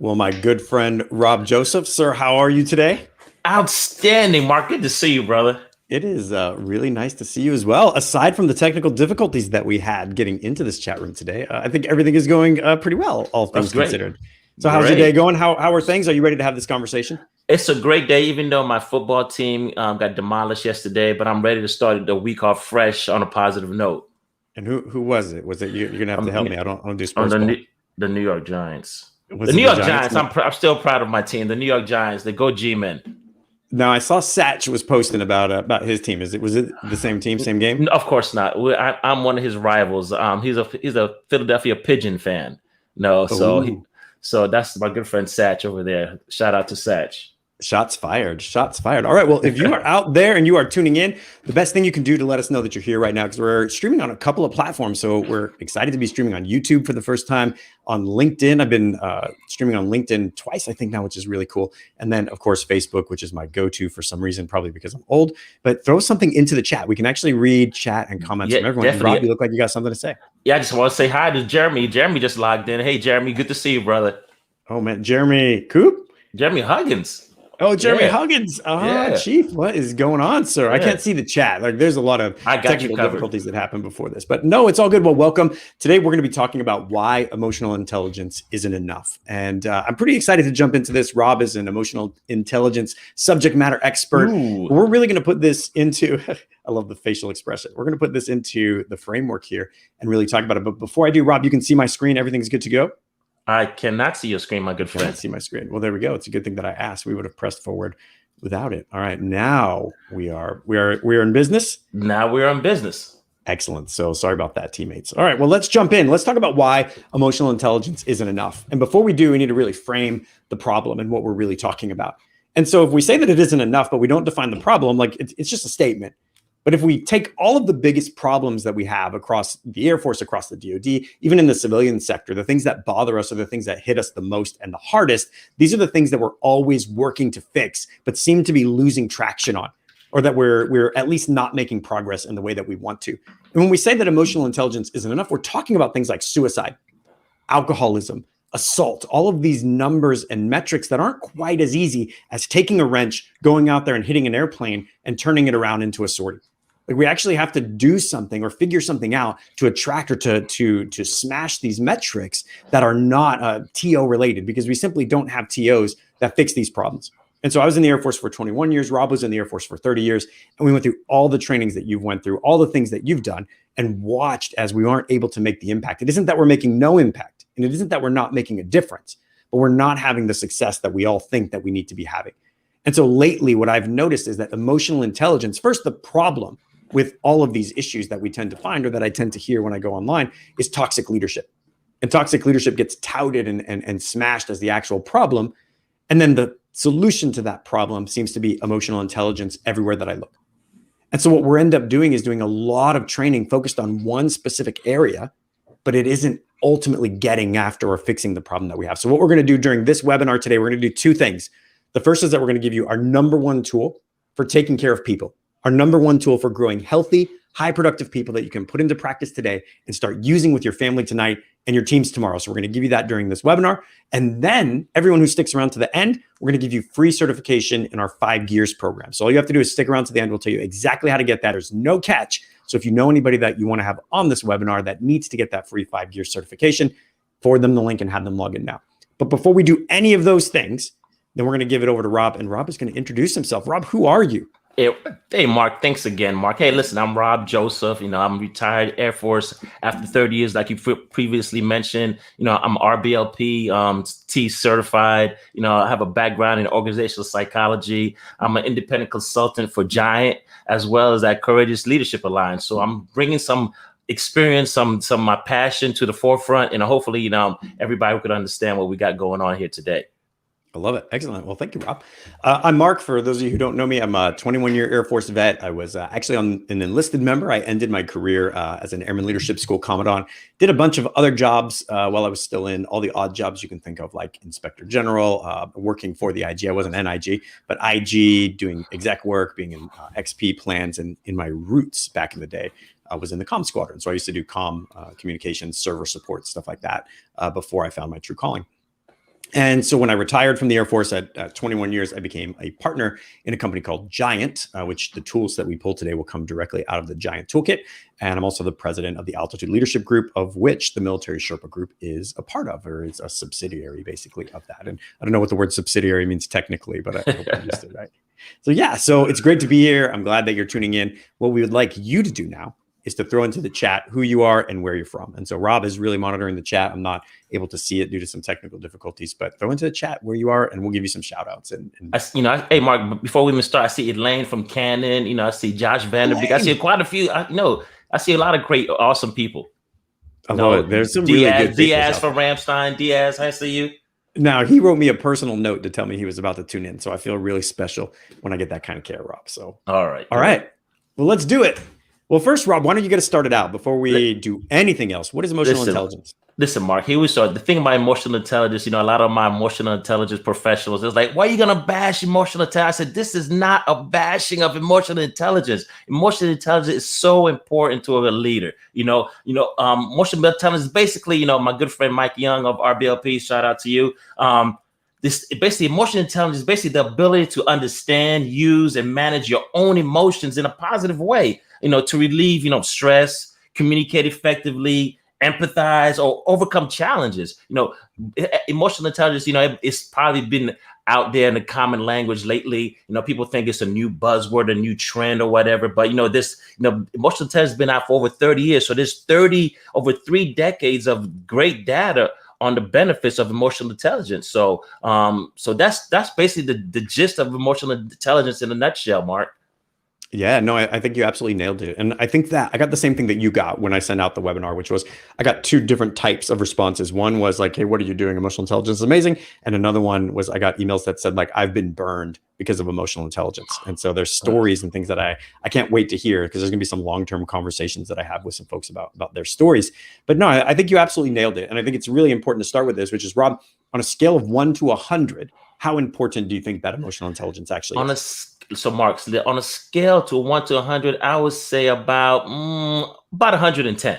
Well, my good friend Rob Joseph, sir, how are you today? Outstanding, Mark. Good to see you, brother. It is really nice to see you as well. Aside from the technical difficulties that we had getting into this chat room today, I think everything is going pretty well, all That's things great. considered. So, how's your day Great. going? How are things? Are you ready to have this conversation? It's a great day, even though my football team got demolished yesterday, but I'm ready to start the week off fresh on a positive note. And who was it? Was it you? You're gonna have to help I'm me. I don't do on sports ball. The New York Giants. The Was it New the York Giants? Giants. No. I'm still proud of my team. The New York Giants. They go G-men. Now I saw Satch was posting about his team. Was it the same team, same game? Of course not. I'm one of his rivals. He's a Philadelphia Pigeon fan. No, Oh. so that's my good friend Satch over there. Shout out to Satch. Shots fired. Shots fired. All right. Well, if you are out there and you are tuning in, the best thing you can do to let us know that you're here right now, because we're streaming on a couple of platforms. So we're excited to be streaming on YouTube for the first time, on LinkedIn. I've been streaming on LinkedIn twice, I think now, which is really cool. And then, of course, Facebook, which is my go-to for some reason, probably because I'm old. But throw something into the chat. We can actually read chat and comments Yeah, from everyone. And Rob, you definitely. look like you got something to say. Yeah, I just want to say hi to Jeremy. Jeremy just logged in. Hey, Jeremy, good to see you, brother. Oh, man. Jeremy Coop? Jeremy Huggins. Oh, Jeremy Yeah, Huggins. yeah, Chief, what is going on, sir? I yeah. can't see the chat. Like, there's a lot of I got you technical covered. difficulties that happened before this, but no, it's all good. Well, welcome. Today, we're going to be talking about why emotional intelligence isn't enough. And I'm pretty excited to jump into this. Rob is an emotional intelligence subject matter expert. Ooh, We're really going to put this into, I love the facial expression. We're going to put this into the framework here and really talk about it. But before I do, Rob, you can see my screen. Everything's good to go. I cannot see your screen, my good Cannot friend. see my screen. Well, there we go. It's a good thing that I asked. We would have pressed forward without it. All right, now we are in business. Now we're on business. Excellent. So sorry about that, teammates. All right, well, let's jump in. Let's talk about why emotional intelligence isn't enough. And before we do, we need to really frame the problem and what we're really talking about. And so if we say that it isn't enough, but we don't define the problem, like it's just a statement. But if we take all of the biggest problems that we have across the Air Force, across the DoD, even in the civilian sector, the things that bother us are the things that hit us the most and the hardest. These are the things that we're always working to fix, but seem to be losing traction on, or that we're at least not making progress in the way that we want to. And when we say that emotional intelligence isn't enough, we're talking about things like suicide, alcoholism, assault, all of these numbers and metrics that aren't quite as easy as taking a wrench, going out there and hitting an airplane and turning it around into a sortie. Like, we actually have to do something or figure something out to attract or to smash these metrics that are not TO related, because we simply don't have TOs that fix these problems. And so I was in the Air Force for 21 years. Rob was in the Air Force for 30 years. And we went through all the trainings that you've went through, all the things that you've done, and watched as we aren't able to make the impact. It isn't that we're making no impact, and it isn't that we're not making a difference, but we're not having the success that we all think that we need to be having. And so lately, what I've noticed is that emotional intelligence, first, the problem with all of these issues that we tend to find, or that I tend to hear when I go online, is toxic leadership. And toxic leadership gets touted and smashed as the actual problem. And then the solution to that problem seems to be emotional intelligence everywhere that I look. And so what we're end up doing is doing a lot of training focused on one specific area, but it isn't ultimately getting after or fixing the problem that we have. So what we're going to do during this webinar today, we're going to do two things. The first is that we're going to give you our number one tool for taking care of people, our number one tool for growing healthy, high productive people that you can put into practice today and start using with your family tonight and your teams tomorrow. So we're going to give you that during this webinar. And then everyone who sticks around to the end, we're going to give you free certification in our 5 Gears program. So all you have to do is stick around to the end. We'll tell you exactly how to get that. There's no catch. So if you know anybody that you want to have on this webinar that needs to get that free 5 Gears certification, forward them the link and have them log in now. But before we do any of those things, then we're going to give it over to Rob, and Rob is going to introduce himself. Rob, who are you? Hey, Mark. Thanks again, Mark. Hey, listen, I'm Rob Joseph. I'm retired Air Force after 30 years, like you previously mentioned. I'm RBLP T certified. I have a background in organizational psychology. I'm an independent consultant for Giant, as well as that Courageous Leadership Alliance. So I'm bringing some experience, some of my passion to the forefront, and hopefully, everybody could understand what we got going on here today. I love it. Excellent. Well, thank you, Rob. I'm Mark. For those of you who don't know me, I'm a 21-year Air Force vet. I was actually an enlisted member. I ended my career as an Airman Leadership School Commandant. Did a bunch of other jobs while I was still in, all the odd jobs you can think of, like Inspector General, working for the IG. I wasn't NIG, but IG, doing exec work, being in XP plans. And in my roots back in the day, I was in the comm squadron. So I used to do comm communications, server support, stuff like that before I found my true calling. And so when I retired from the Air Force at 21 years, I became a partner in a company called Giant, which the tools that we pull today will come directly out of the Giant toolkit. And I'm also the president of the Altitude Leadership Group, of which the Military Sherpa Group is a part of, or is a subsidiary, basically, of that. And I don't know what the word subsidiary means technically, but I hope you understood, right? So yeah, so it's great to be here. I'm glad that you're tuning in. What we would like you to do now is to throw into the chat who you are and where you're from. And so Rob is really monitoring the chat. I'm not able to see it due to some technical difficulties, but throw into the chat where you are and we'll give you some shout outs. And hey, Mark, before we even start, I see Elaine from Canon. I see Josh Vanderbeek. I see quite a few. I see a lot of great, awesome people. I love it. There's some really good Diaz from Ramstein. Diaz, I see you. Now, he wrote me a personal note to tell me he was about to tune in. So I feel really special when I get that kind of care, Rob. So, all right. Well, let's do it. Well, first, Rob, why don't you get us started out before we do anything else? What is emotional intelligence? Listen, Mark, here we start. The thing about emotional intelligence, a lot of my emotional intelligence professionals is like, why are you going to bash emotional intelligence? I said, this is not a bashing of emotional intelligence. Emotional intelligence is so important to a leader. Emotional intelligence is basically, my good friend Mike Young of RBLP, shout out to you. This basically emotional intelligence is basically the ability to understand, use, and manage your own emotions in a positive way, to relieve, stress, communicate effectively, empathize, or overcome challenges. Emotional intelligence, it's probably been out there in the common language lately. People think it's a new buzzword, a new trend or whatever, but emotional intelligence has been out for over 30 years. So there's over 3 decades of great data on the benefits of emotional intelligence. So that's basically the gist of emotional intelligence in a nutshell, Mark. Yeah, no, I think you absolutely nailed it. And I think that I got the same thing that you got when I sent out the webinar, which was I got 2 different types of responses. One was like, hey, what are you doing? Emotional intelligence is amazing. And another one was I got emails that said like, I've been burned because of emotional intelligence. And so there's stories and things that I can't wait to hear, because there's gonna be some long-term conversations that I have with some folks about their stories. But no, I think you absolutely nailed it. And I think it's really important to start with this, which is, Rob, on a scale of 1 to 100, how important do you think that emotional intelligence actually is? So, Mark, on a scale to 1 to 100, I would say about 110.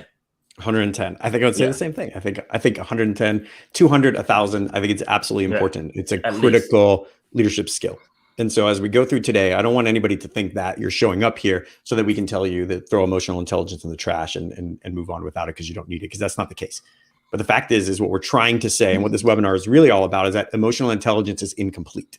110. I think I would say the same thing. I think 110, 200, 1,000. I think it's absolutely important. It's a critical leadership skill. And so as we go through today, I don't want anybody to think that you're showing up here so that we can tell you that throw emotional intelligence in the trash and move on without it because you don't need it, because that's not the case. But the fact is what we're trying to say, and what this webinar is really all about, is that emotional intelligence is incomplete.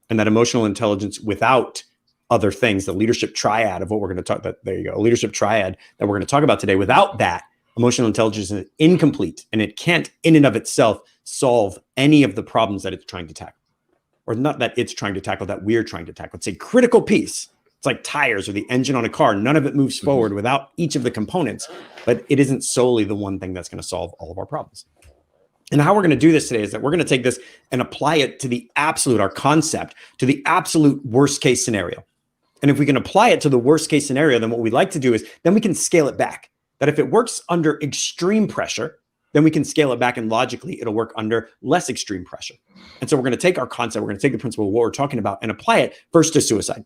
And that emotional intelligence without other things, the leadership triad of what we're going to talk about, there you go, a leadership triad that we're going to talk about today, without that, emotional intelligence is incomplete, and it can't in and of itself solve any of the problems that it's trying to tackle. Or not that it's trying to tackle, that we're trying to tackle. It's a critical piece. It's like tires or the engine on a car. None of it moves forward without each of the components, but it isn't solely the one thing that's going to solve all of our problems. And how we're going to do this today is that we're going to take this and apply it to the absolute, our concept, to the absolute worst case scenario. And if we can apply it to the worst case scenario, then what we like to do is then we can scale it back. That if it works under extreme pressure, then we can scale it back, and logically it'll work under less extreme pressure. And so we're going to take our concept, we're going to take the principle of what we're talking about and apply it first to suicide.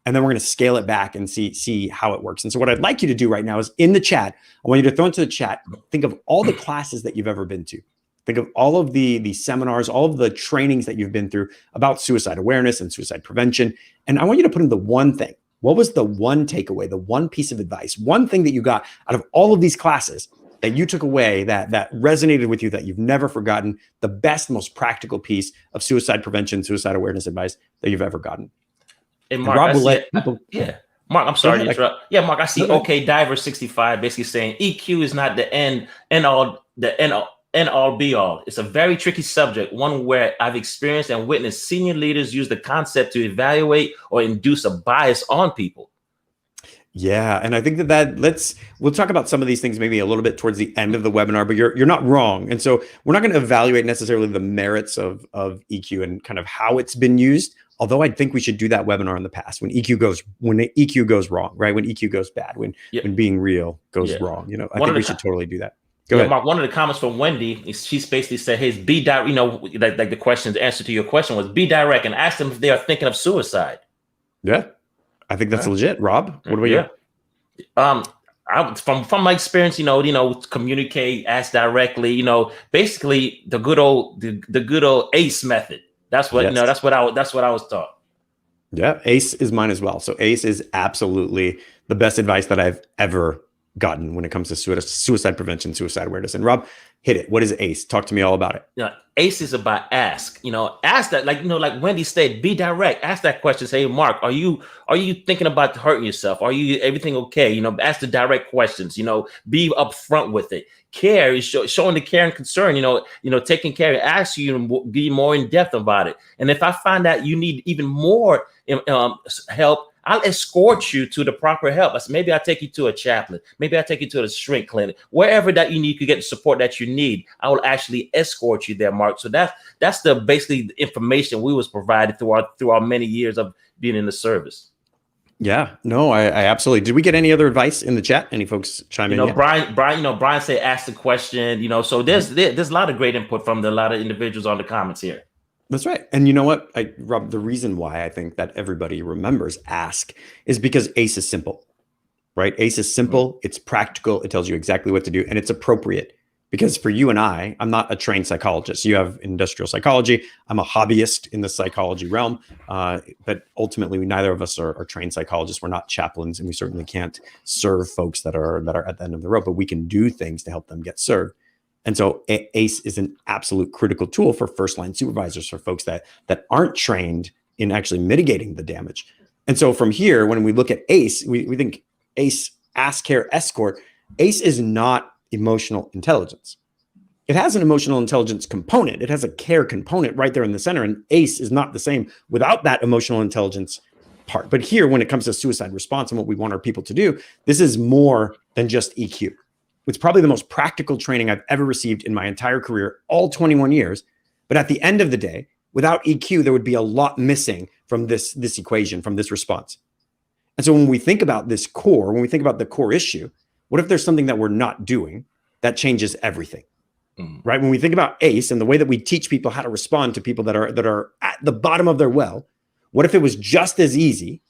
And then we're going to scale it back and see how it works. And so what I'd like you to do right now is in the chat, I want you to throw into the chat, think of all the classes that you've ever been to. Think of all of the seminars, all of the trainings that you've been through about suicide awareness and suicide prevention. And I want you to put in the one thing. What was the one takeaway, the one piece of advice, one thing that you got out of all of these classes that you took away that resonated with you, that you've never forgotten, the best, most practical piece of suicide prevention, suicide awareness advice that you've ever gotten? And Mark, Rob will let people. Yeah. Mark, I'm sorry to interrupt. Yeah, Mark, I see OK Diver 65 basically saying EQ is not the end all be all. It's a very tricky subject, one where I've experienced and witnessed senior leaders use the concept to evaluate or induce a bias on people. Yeah, and I think we'll talk about some of these things maybe a little bit towards the end of the webinar, but you're not wrong. And so we're not going to evaluate necessarily the merits of EQ and kind of how it's been used. Although I think we should do that webinar in the past when EQ goes wrong, right? When EQ goes bad, when being real goes wrong. I think we should totally do that. Go ahead. Mark, one of the comments from Wendy, she's basically said, hey, be direct, like the question, the answer to your question was be direct and ask them if they are thinking of suicide. Yeah, I think that's legit. Rob, what about you? From my experience, communicate, ask directly, basically the good old ACE method. That's what Yes. that's what I was taught. Yeah, ACE is mine as well. So ACE is absolutely the best advice that I've ever gotten when it comes to suicide prevention, suicide awareness. And Rob, hit it. What is ACE? Talk to me all about it. ACE is about ask. Ask that, like Wendy said, be direct. Ask that question. Say, hey, Mark, are you thinking about hurting yourself? Are you everything okay? Ask the direct questions. Be upfront with it. Care is showing the care and concern. Taking care. Ask you and be more in depth about it. And if I find out you need even more help, I'll escort you to the proper help. Maybe I'll take you to a chaplain. Maybe I'll take you to the strength clinic. Wherever that you need to get the support that you need, I will actually escort you there, Mark. So that's basically the information we was provided through our many years of being in the service. Yeah, no, I absolutely. Did we get any other advice in the chat? Any folks chime in? Yet? Brian said, ask the question, so there's a lot of great input from a lot of individuals on the comments here. That's right. And you know what, Rob, the reason why I think that everybody remembers ask is because ACE is simple, right? ACE is simple. It's practical. It tells you exactly what to do, and it's appropriate. Because for you and I'm not a trained psychologist. You have industrial psychology. I'm a hobbyist in the psychology realm. But ultimately, neither of us are trained psychologists. We're not chaplains, and we certainly can't serve folks that are at the end of the rope, but we can do things to help them get served. And so ACE is an absolute critical tool for first line supervisors, for folks that aren't trained in actually mitigating the damage. And so from here, when we look at ACE, we think ACE, ask, care, escort. ACE is not emotional intelligence. It has an emotional intelligence component. It has a care component right there in the center. And ACE is not the same without that emotional intelligence part. But here, when it comes to suicide response and what we want our people to do, this is more than just EQ. It's probably the most practical training I've ever received in my entire career, all 21 years. But at the end of the day, without EQ, there would be a lot missing from this equation, from this response. And so when we think about this core, when we think about the core issue, what if there's something that we're not doing that changes everything? Right? When we think about ACE and the way that we teach people how to respond to people that are at the bottom of their well, what if it was just as easy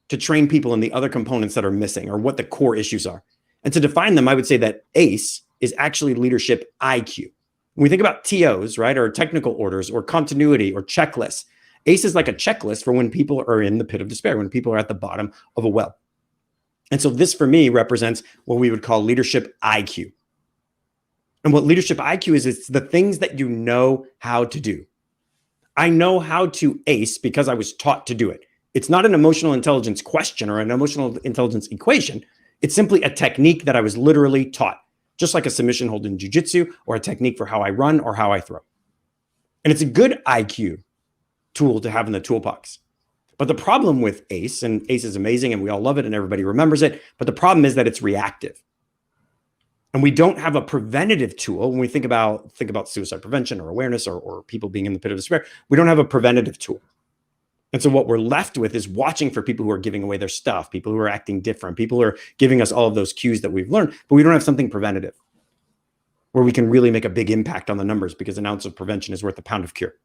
to train people in the other components that are missing, or what the core issues are? And to define them, I would say that ACE is actually leadership IQ. When we think about TOs, right, or technical orders, or continuity, or checklists, ACE is like a checklist for when people are in the pit of despair, when people are at the bottom of a well. And so this, for me, represents what we would call leadership IQ. And what leadership IQ is, it's the things that you know how to do. I know how to ACE because I was taught to do it. It's not an emotional intelligence question or an emotional intelligence equation. It's simply a technique that I was literally taught, just like a submission hold in jiu-jitsu, or a technique for how I run or how I throw. And it's a good IQ tool to have in the toolbox. But the problem with ACE, and ACE is amazing and we all love it and everybody remembers it, but the problem is that it's reactive. And we don't have a preventative tool. When we think about suicide prevention or awareness, or people being in the pit of despair, we don't have a preventative tool. And so what we're left with is watching for people who are giving away their stuff, people who are acting different, people who are giving us all of those cues that we've learned, but we don't have something preventative where we can really make a big impact on the numbers, because an ounce of prevention is worth a pound of cure.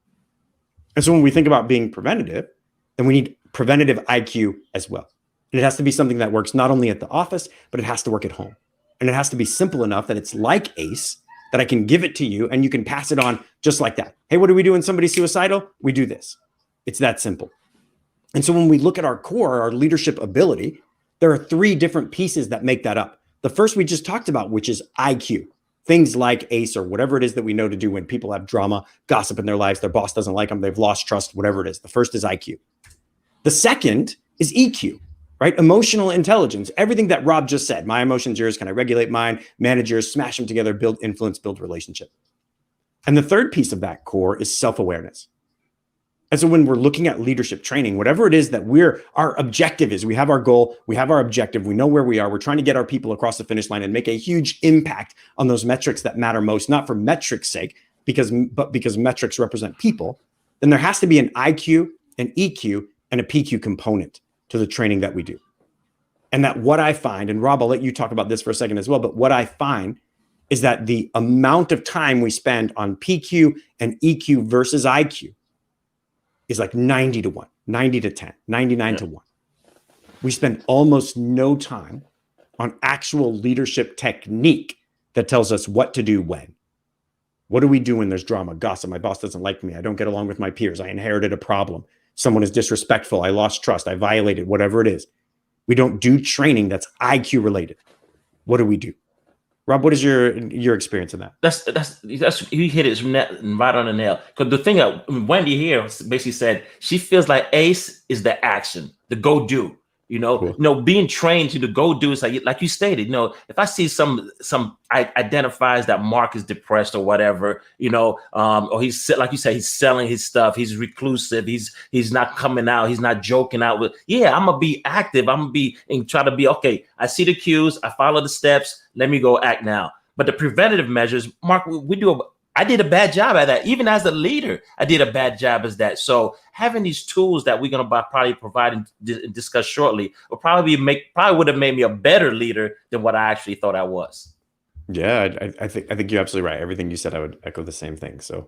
And so when we think about being preventative, then we need preventative IQ as well. And it has to be something that works not only at the office, but it has to work at home. And it has to be simple enough that it's like ACE, that I can give it to you and you can pass it on just like that. Hey, what do we do when somebody's suicidal? We do this. It's that simple. And so when we look at our core, our leadership ability, there are three different pieces that make that up. The first we just talked about, which is IQ. Things like ACE, or whatever it is that we know to do when people have drama, gossip in their lives, their boss doesn't like them, they've lost trust, whatever it is. The first is IQ. The second is EQ, right? Emotional intelligence. Everything that Rob just said. My emotions, yours. Can I regulate mine? Manage yours, smash them together, build influence, build relationship. And the third piece of that core is self-awareness. And so when we're looking at leadership training, whatever it is that our objective is, we have our goal, we have our objective, we know where we are, we're trying to get our people across the finish line and make a huge impact on those metrics that matter most, not for metrics' sake, but because metrics represent people, then there has to be an IQ, an EQ, and a PQ component to the training that we do. And that what I find, and Rob, I'll let you talk about this for a second as well, but what I find is that the amount of time we spend on PQ and EQ versus IQ is like 90 to 1, 90 to 10, 99 to 1. We spend almost no time on actual leadership technique that tells us what to do when. What do we do when there's drama, gossip? My boss doesn't like me. I don't get along with my peers. I inherited a problem. Someone is disrespectful. I lost trust. I violated, whatever it is. We don't do training that's IQ related. What do we do? Rob, what is your experience in that? That's you hit it right on the nail. Because the thing that Wendy here basically said, she feels like ACE is the action, the go do. Cool. Being trained to the go do is like you stated. If I see some identifies that Mark is depressed or whatever, or he's, like you said, he's selling his stuff, he's reclusive, he's not coming out, he's not joking out with. Yeah, I'm gonna be active. I'm gonna be and try to be okay. I see the cues, I follow the steps. Let me go act now. But the preventative measures, Mark, I did a bad job at that. Even as a leader, I did a bad job as that. So having these tools that we're going to probably provide and discuss shortly will probably would have made me a better leader than what I actually thought I was. Yeah, I think you're absolutely right. Everything you said, I would echo the same thing. So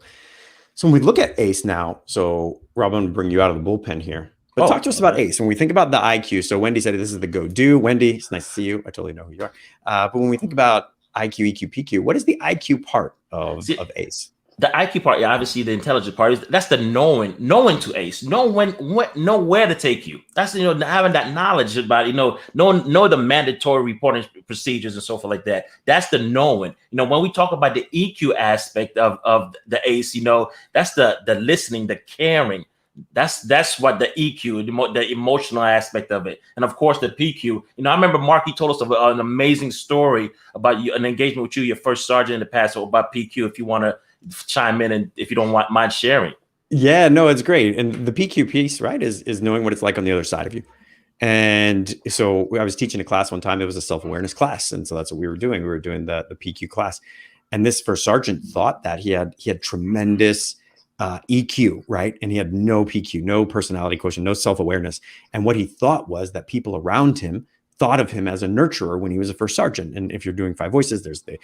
when we look at ACE now, so Rob, I'm going to bring you out of the bullpen here. But talk to us about ACE. When we think about the IQ, so Wendy said this is the go-do. Wendy, it's nice to see you. I totally know who you are. But when we think about IQ, EQ, PQ, what is the IQ part of ACE? The IQ part, yeah, obviously the intelligence part, that's the knowing to ACE, know where to take you. That's, having that knowledge about, know the mandatory reporting procedures and so forth like that. That's the knowing. When we talk about the EQ aspect of the ACE, that's the listening, the caring. That's what the EQ, the emotional aspect of it. And of course, the PQ. I remember Mark, he told us an amazing story about an engagement with you, your first sergeant in the past, so about PQ, if you want to chime in and if you don't mind sharing. Yeah, no, it's great. And the PQ piece, right, is knowing what it's like on the other side of you. And so I was teaching a class one time. It was a self-awareness class. And so that's what we were doing. We were doing the PQ class. And this first sergeant thought that he had tremendous EQ, right? And he had no PQ, no personality quotient, no self-awareness. And what he thought was that people around him thought of him as a nurturer when he was a first sergeant. And if you're doing 5 voices, there's the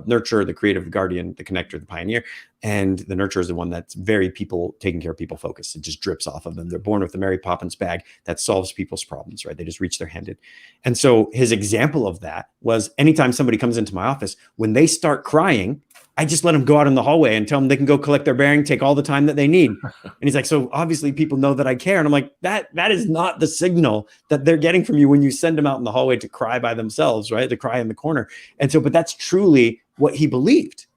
nurturer, the creative, the guardian, the connector, the pioneer. And the nurturer is the one that's very taking care of people focused. It just drips off of them. They're born with the Mary Poppins bag that solves people's problems, right? They just reach their hand in. And so his example of that was anytime somebody comes into my office, when they start crying, I just let them go out in the hallway and tell them they can go collect their bearing, take all the time that they need. And he's like, so obviously people know that I care. And I'm like, that is not the signal that they're getting from you when you send them out in the hallway to cry by themselves, right? To cry in the corner. And so, but that's truly what he believed.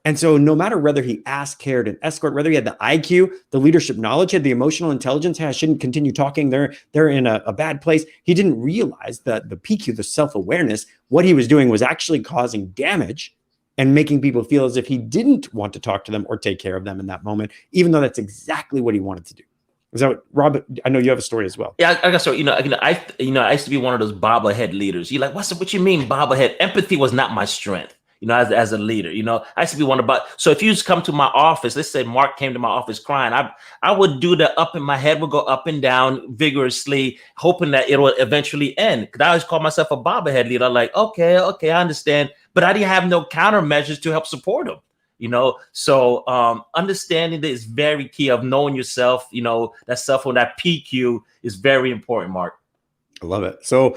And so no matter whether he asked, cared, and escort, whether he had the IQ, the leadership knowledge, had the emotional intelligence, hey, I shouldn't continue talking, they're in a bad place. He didn't realize that the PQ, the self-awareness, what he was doing was actually causing damage and making people feel as if he didn't want to talk to them or take care of them in that moment, even though that's exactly what he wanted to do. Is that what, Rob? I know you have a story as well. Yeah, I guess so. I used to be one of those bobblehead leaders. You're like, what you mean bobblehead? Empathy was not my strength. As a leader, I used to be one about. So if you just come to my office, let's say Mark came to my office crying, I would do the up in my head would go up and down vigorously, hoping that it will eventually end. Because I always call myself a bobblehead leader. Like, okay, I understand, but I didn't have no countermeasures to help support him. So understanding that is very key of knowing yourself. That self or that PQ is very important, Mark. I love it. So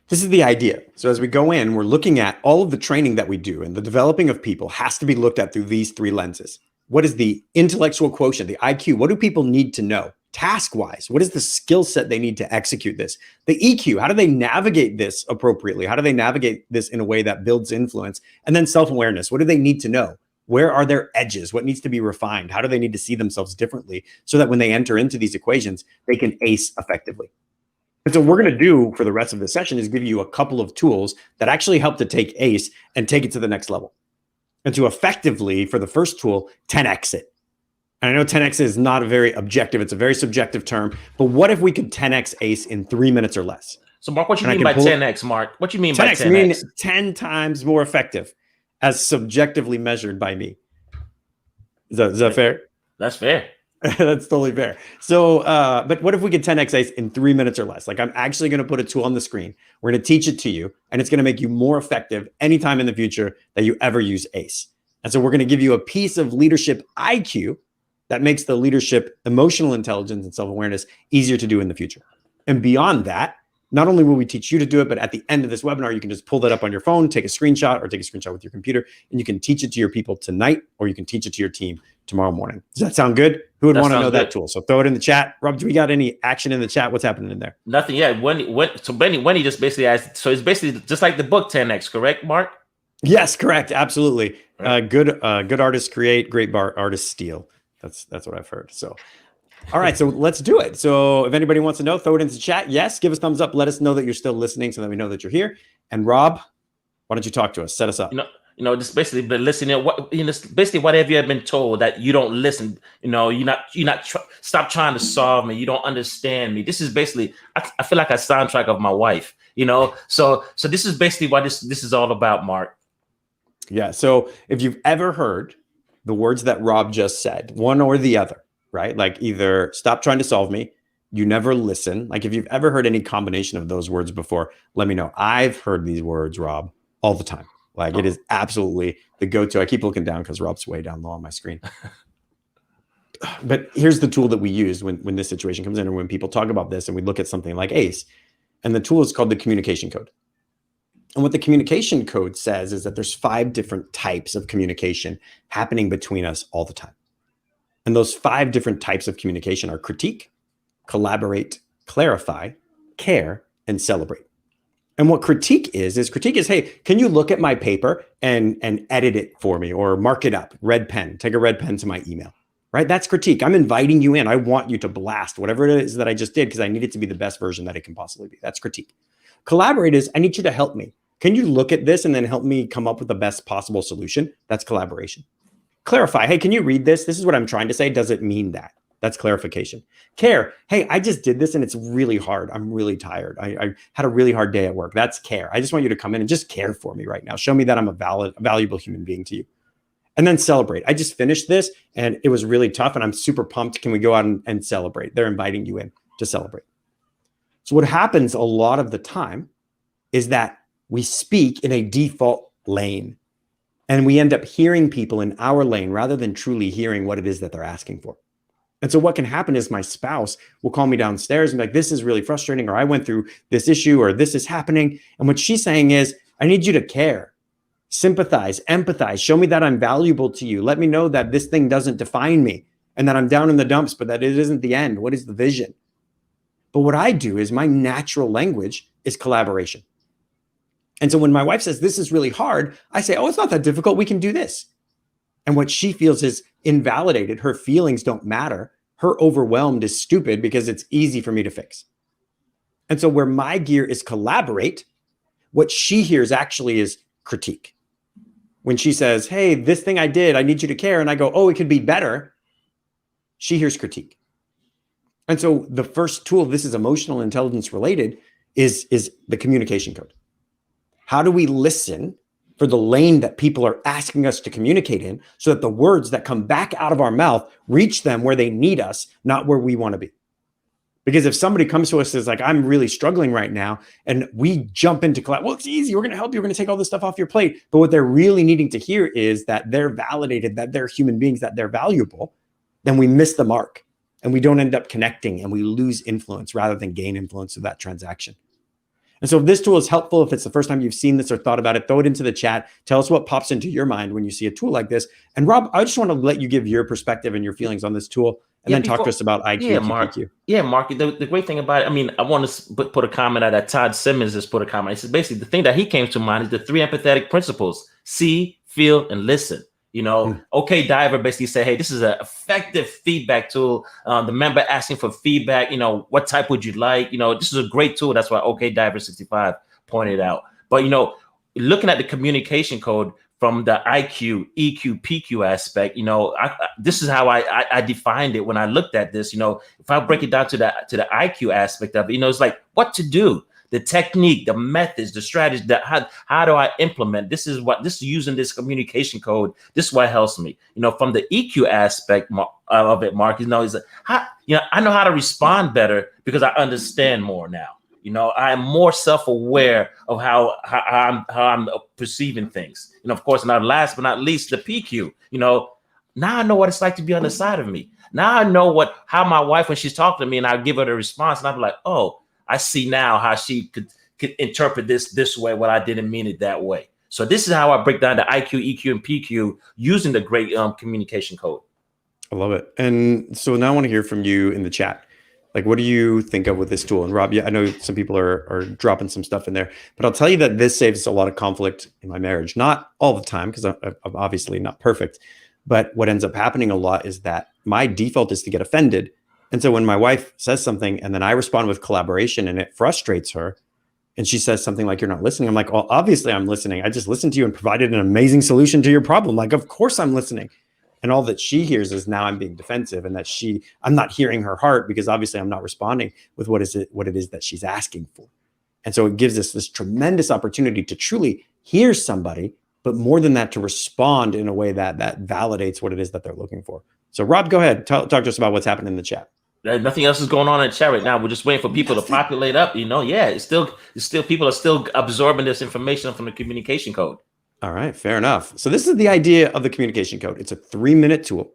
this is the idea. So as we go in, we're looking at all of the training that we do, and the developing of people has to be looked at through these 3 lenses. What is the intellectual quotient, the IQ? What do people need to know? Task-wise, what is the skill set they need to execute this? The EQ, how do they navigate this appropriately? How do they navigate this in a way that builds influence? And then self-awareness, what do they need to know? Where are their edges? What needs to be refined? How do they need to see themselves differently so that when they enter into these equations, they can ace effectively? And so what we're going to do for the rest of the session is give you a couple of tools that actually help to take ACE and take it to the next level. And to effectively, for the first tool, 10x it. And I know 10x is not a very objective, it's a very subjective term, but what if we could 10x ACE in 3 minutes or less? So Mark, what you mean by 10x, Mark? What you mean by 10x? 10x mean 10 times more effective as subjectively measured by me. Is that fair? That's fair. That's totally fair. So, but what if we could 10x ACE in 3 minutes or less? Like I'm actually going to put a tool on the screen. We're going to teach it to you, and it's going to make you more effective anytime in the future that you ever use ACE. And so we're going to give you a piece of leadership IQ that makes the leadership emotional intelligence and self-awareness easier to do in the future. And beyond that, Not only will we teach you to do it, but at the end of this webinar, you can just pull that up on your phone, take a screenshot with your computer, and you can teach it to your people tonight, or you can teach it to your team tomorrow morning. Does that sound good? Who would want to know that tool? So throw it in the chat. Rob, do we got any action in the chat? What's happening in there? Nothing yet. Benny just basically asked, so it's basically just like the book 10X, correct, Mark? Yes, correct. Absolutely. Right. Good artists create, great artists steal. That's what I've heard. So, all right, so let's do it. So if anybody wants to know, throw it into the chat. Yes, give us thumbs up. Let us know that you're still listening so that we know that you're here. And Rob, why don't you talk to us? Set us up. Just basically the listening. Basically, what have you ever been told that you don't listen? Stop trying to solve me. You don't understand me. This is basically, I feel like a soundtrack of my wife. So this is basically what this is all about, Mark. Yeah. So if you've ever heard the words that Rob just said, one or the other, right? Like either stop trying to solve me, you never listen. Like if you've ever heard any combination of those words before, let me know. I've heard these words, Rob, all the time. Like it is absolutely the go-to. I keep looking down because Rob's way down low on my screen. But here's the tool that we use when this situation comes in, or when people talk about this and we look at something like ACE. And the tool is called the communication code. And what the communication code says is that there's 5 different types of communication happening between us all the time. And those 5 different types of communication are critique, collaborate, clarify, care, and celebrate. And what critique is, hey, can you look at my paper and edit it for me, or mark it up, red pen, take a red pen to my email, right? That's critique. I'm inviting you in. I want you to blast whatever it is that I just did because I need it to be the best version that it can possibly be. That's critique. Collaborate is, I need you to help me. Can you look at this and then help me come up with the best possible solution? That's collaboration. Clarify, hey, can you read this? This is what I'm trying to say. Does it mean that? That's clarification. Care, hey, I just did this and it's really hard. I'm really tired. I had a really hard day at work. That's care. I just want you to come in and just care for me right now. Show me that I'm a valuable human being to you. And then celebrate. I just finished this and it was really tough and I'm super pumped. Can we go out and celebrate? They're inviting you in to celebrate. So what happens a lot of the time is that we speak in a default lane and we end up hearing people in our lane rather than truly hearing what it is that they're asking for. And so what can happen is my spouse will call me downstairs and be like, this is really frustrating, or I went through this issue, or this is happening. And what she's saying is, I need you to care, sympathize, empathize, show me that I'm valuable to you. Let me know that this thing doesn't define me and that I'm down in the dumps, but that it isn't the end. What is the vision? But what I do is my natural language is collaboration. And so when my wife says, this is really hard, I say, oh, it's not that difficult. We can do this. And what she feels is invalidated. Her feelings don't matter. Her overwhelmed is stupid because it's easy for me to fix. And so where my gear is collaborate, what she hears actually is critique. When she says, hey, this thing I did, I need you to care. And I go, oh, it could be better. She hears critique. And so the first tool, this is emotional intelligence related, is the communication code. How do we listen for the lane that people are asking us to communicate in so that the words that come back out of our mouth reach them where they need us, not where we want to be? Because if somebody comes to us and says like, I'm really struggling right now, and we jump into collab, well, it's easy. We're going to help you. We're going to take all this stuff off your plate. But what they're really needing to hear is that they're validated, that they're human beings, that they're valuable. Then we miss the mark and we don't end up connecting, and we lose influence rather than gain influence of that transaction. And so if this tool is helpful, if it's the first time you've seen this or thought about it, throw it into the chat. Tell us what pops into your mind when you see a tool like this. And Rob, I just want to let you give your perspective and your feelings on this tool, and then talk to us about IQ. Yeah, Mark. Yeah, Mark. The great thing about it, I mean, I want to put a comment out that Todd Simmons just put a comment. He says basically the thing that he came to mind is the 3 empathetic principles: see, feel, and listen. OK Diver basically said, hey, this is an effective feedback tool. The member asking for feedback, what type would you like? This is a great tool. That's why OK Diver 65 pointed out. But, looking at the communication code from the IQ, EQ, PQ aspect, this is how I defined it when I looked at this. If I break it down to the IQ aspect of it, it's like what to do. The technique, the methods, the strategy, how do I implement? This is using this communication code. This is what helps me. From the EQ aspect of it, Mark, is I know how to respond better because I understand more now. I'm more self-aware of how I'm perceiving things. Of course, not last but not least, the PQ. Now I know what it's like to be on the side of me. Now I know how my wife, when she's talking to me and I give her the response, and I'm like, oh, I see now how she could interpret this way when I didn't mean it that way. So this is how I break down the IQ, EQ, and PQ using the great communication code. I love it. And so now I want to hear from you in the chat. Like, what do you think of with this tool? And Rob, yeah, I know some people are dropping some stuff in there, but I'll tell you that this saves a lot of conflict in my marriage. Not all the time, because I'm obviously not perfect. But what ends up happening a lot is that my default is to get offended. And so when my wife says something and then I respond with collaboration and it frustrates her, and she says something like, "You're not listening." I'm like, "Well, obviously I'm listening. I just listened to you and provided an amazing solution to your problem. Like, of course I'm listening." And all that she hears is now I'm being defensive, and that I'm not hearing her heart, because obviously I'm not responding with what it is that she's asking for. And so it gives us this tremendous opportunity to truly hear somebody, but more than that, to respond in a way that validates what it is that they're looking for. So Rob, go ahead. Talk to us about what's happening in the chat. Nothing else is going on in the chat right now. We're just waiting for people to populate up. Yeah, it's still people are still absorbing this information from the communication code. All right, fair enough. So this is the idea of the communication code. It's a 3-minute tool,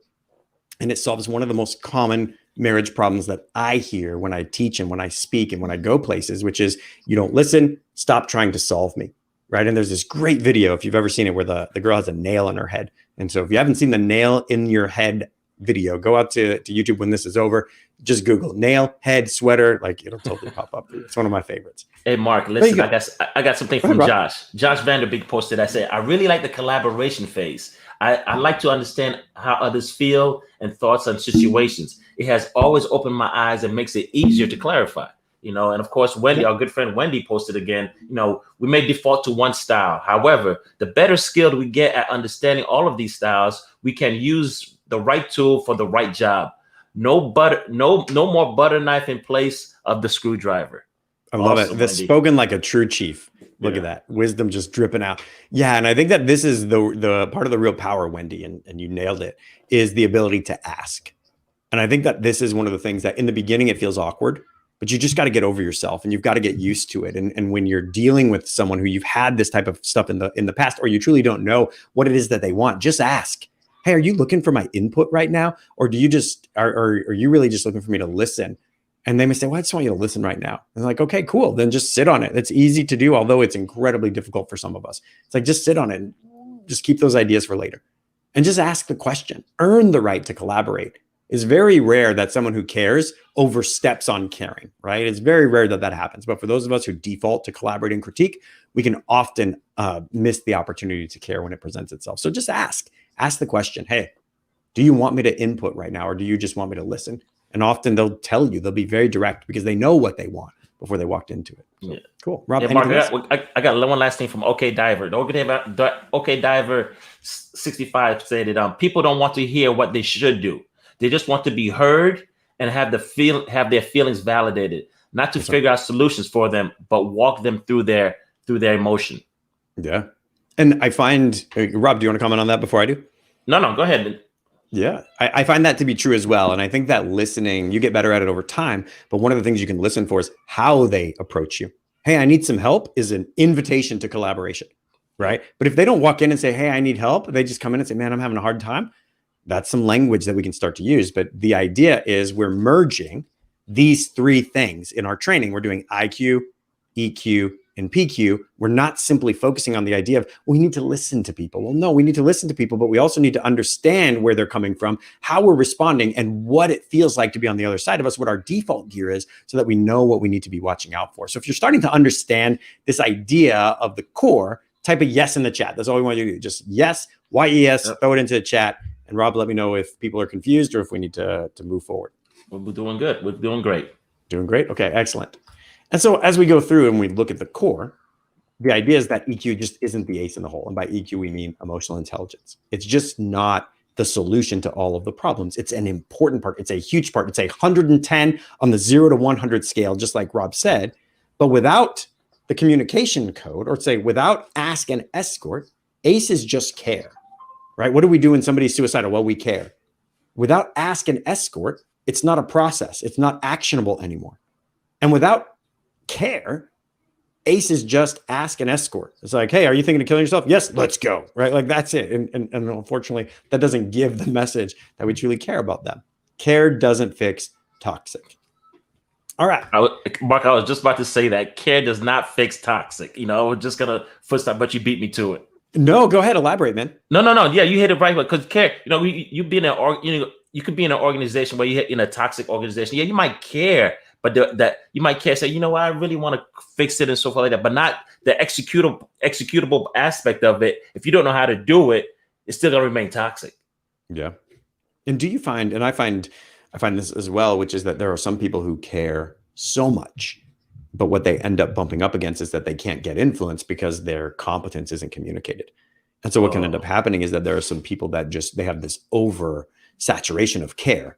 and it solves one of the most common marriage problems that I hear when I teach and when I speak and when I go places, which is, you don't listen, stop trying to solve me, right? And there's this great video, if you've ever seen it, where the girl has a nail in her head. And so if you haven't seen the nail in your head video, go out to YouTube when this is over, just Google nail head sweater, like it'll totally pop up. It's one of my favorites. Hey Mark, listen, I got something from Josh Vanderbeek posted. I said, I really like the collaboration phase. I like to understand how others feel and thoughts on situations. It has always opened my eyes and makes it easier to clarify. And of course, Wendy, our good friend Wendy, posted again, we may default to one style. However, the better skilled we get at understanding all of these styles, we can use the right tool for the right job. No more butter knife in place of the screwdriver. I love it. This spoken like a true chief. Look at that wisdom just dripping out. Yeah, and I think that this is the part of the real power, Wendy, and you nailed it, is the ability to ask. And I think that this is one of the things that in the beginning it feels awkward, but you just got to get over yourself and you've got to get used to it. And when you're dealing with someone who you've had this type of stuff in the past, or you truly don't know what it is that they want, just ask. Hey, are you looking for my input right now? Or do you just, are you really just looking for me to listen? And they may say, well, I just want you to listen right now. And like, okay, cool. Then just sit on it. It's easy to do, although it's incredibly difficult for some of us. It's like, just sit on it and just keep those ideas for later. And just ask the question. Earn the right to collaborate. It's very rare that someone who cares oversteps on caring, right? It's very rare that happens. But for those of us who default to collaborate and critique, we can often miss the opportunity to care when it presents itself. So just ask. Ask the question, hey, do you want me to input right now, or do you just want me to listen? And often they'll tell you, they'll be very direct because they know what they want before they walked into it. So, cool. Rob, Mark, I got one last thing from OK Diver. The OK Diver 65 said that people don't want to hear what they should do. They just want to be heard and have their feelings validated, not to figure out solutions for them, but walk them through their emotion. Yeah. And I find, Rob, do you want to comment on that before I do? No, go ahead. Yeah, I find that to be true as well. And I think that listening, you get better at it over time. But one of the things you can listen for is how they approach you. Hey, I need some help is an invitation to collaboration, right? But if they don't walk in and say, hey, I need help, they just come in and say, man, I'm having a hard time. That's some language that we can start to use. But the idea is we're merging these three things in our training. We're doing IQ, EQ, and PQ. We're not simply focusing on the idea of we need to listen to people. Well, no, we need to listen to people, but we also need to understand where they're coming from, how we're responding, and what it feels like to be on the other side of us, what our default gear is, so that we know what we need to be watching out for. So if you're starting to understand this idea of the core, type a yes in the chat. That's all we want you to do. Just yes, Y-E-S, throw it into the chat. And Rob, let me know if people are confused or if we need to move forward. We're doing good. We're doing great. Doing great. Okay, excellent. And so as we go through and we look at the core, the idea is that EQ just isn't the ace in the hole. And by EQ, we mean emotional intelligence. It's just not the solution to all of the problems. It's an important part. It's a huge part. It's a 110 on the 0 to 100 scale, just like Rob said. But without the communication code, or say without ask and escort, ACE is just care, right? What do we do when somebody's suicidal? Well, we care. Without ask and escort, it's not a process. It's not actionable anymore. And without care, ACE is just ask and escort. It's like, hey, are you thinking of killing yourself? Yes, let's go, right? Like that's it. And unfortunately, that doesn't give the message that we truly care about them. Care doesn't fix toxic. All right. Mark, I was just about to say that care does not fix toxic. We're just gonna footstep, but you beat me to it. No, go ahead. Elaborate, man. No. Yeah, you hit it right. Because care, you be in you could be in an organization where you hit in a toxic organization. Yeah, you might care, but that you might care. Say, I really want to fix it and so forth like that. But not the executable aspect of it. If you don't know how to do it, it's still gonna remain toxic. Yeah. And do you find, and I find this as well, which is that there are some people who care so much, but what they end up bumping up against is that they can't get influence because their competence isn't communicated. And so what can end up happening is that there are some people that they have this over saturation of care.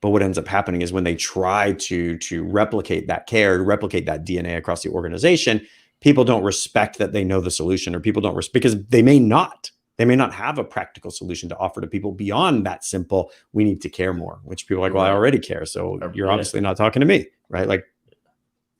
But what ends up happening is when they try to replicate that care, to replicate that DNA across the organization, people don't respect that they know the solution, or people don't because they may not have a practical solution to offer to people beyond that simple, we need to care more, which people are like, well, I already care. So you're obviously not talking to me, right? Like,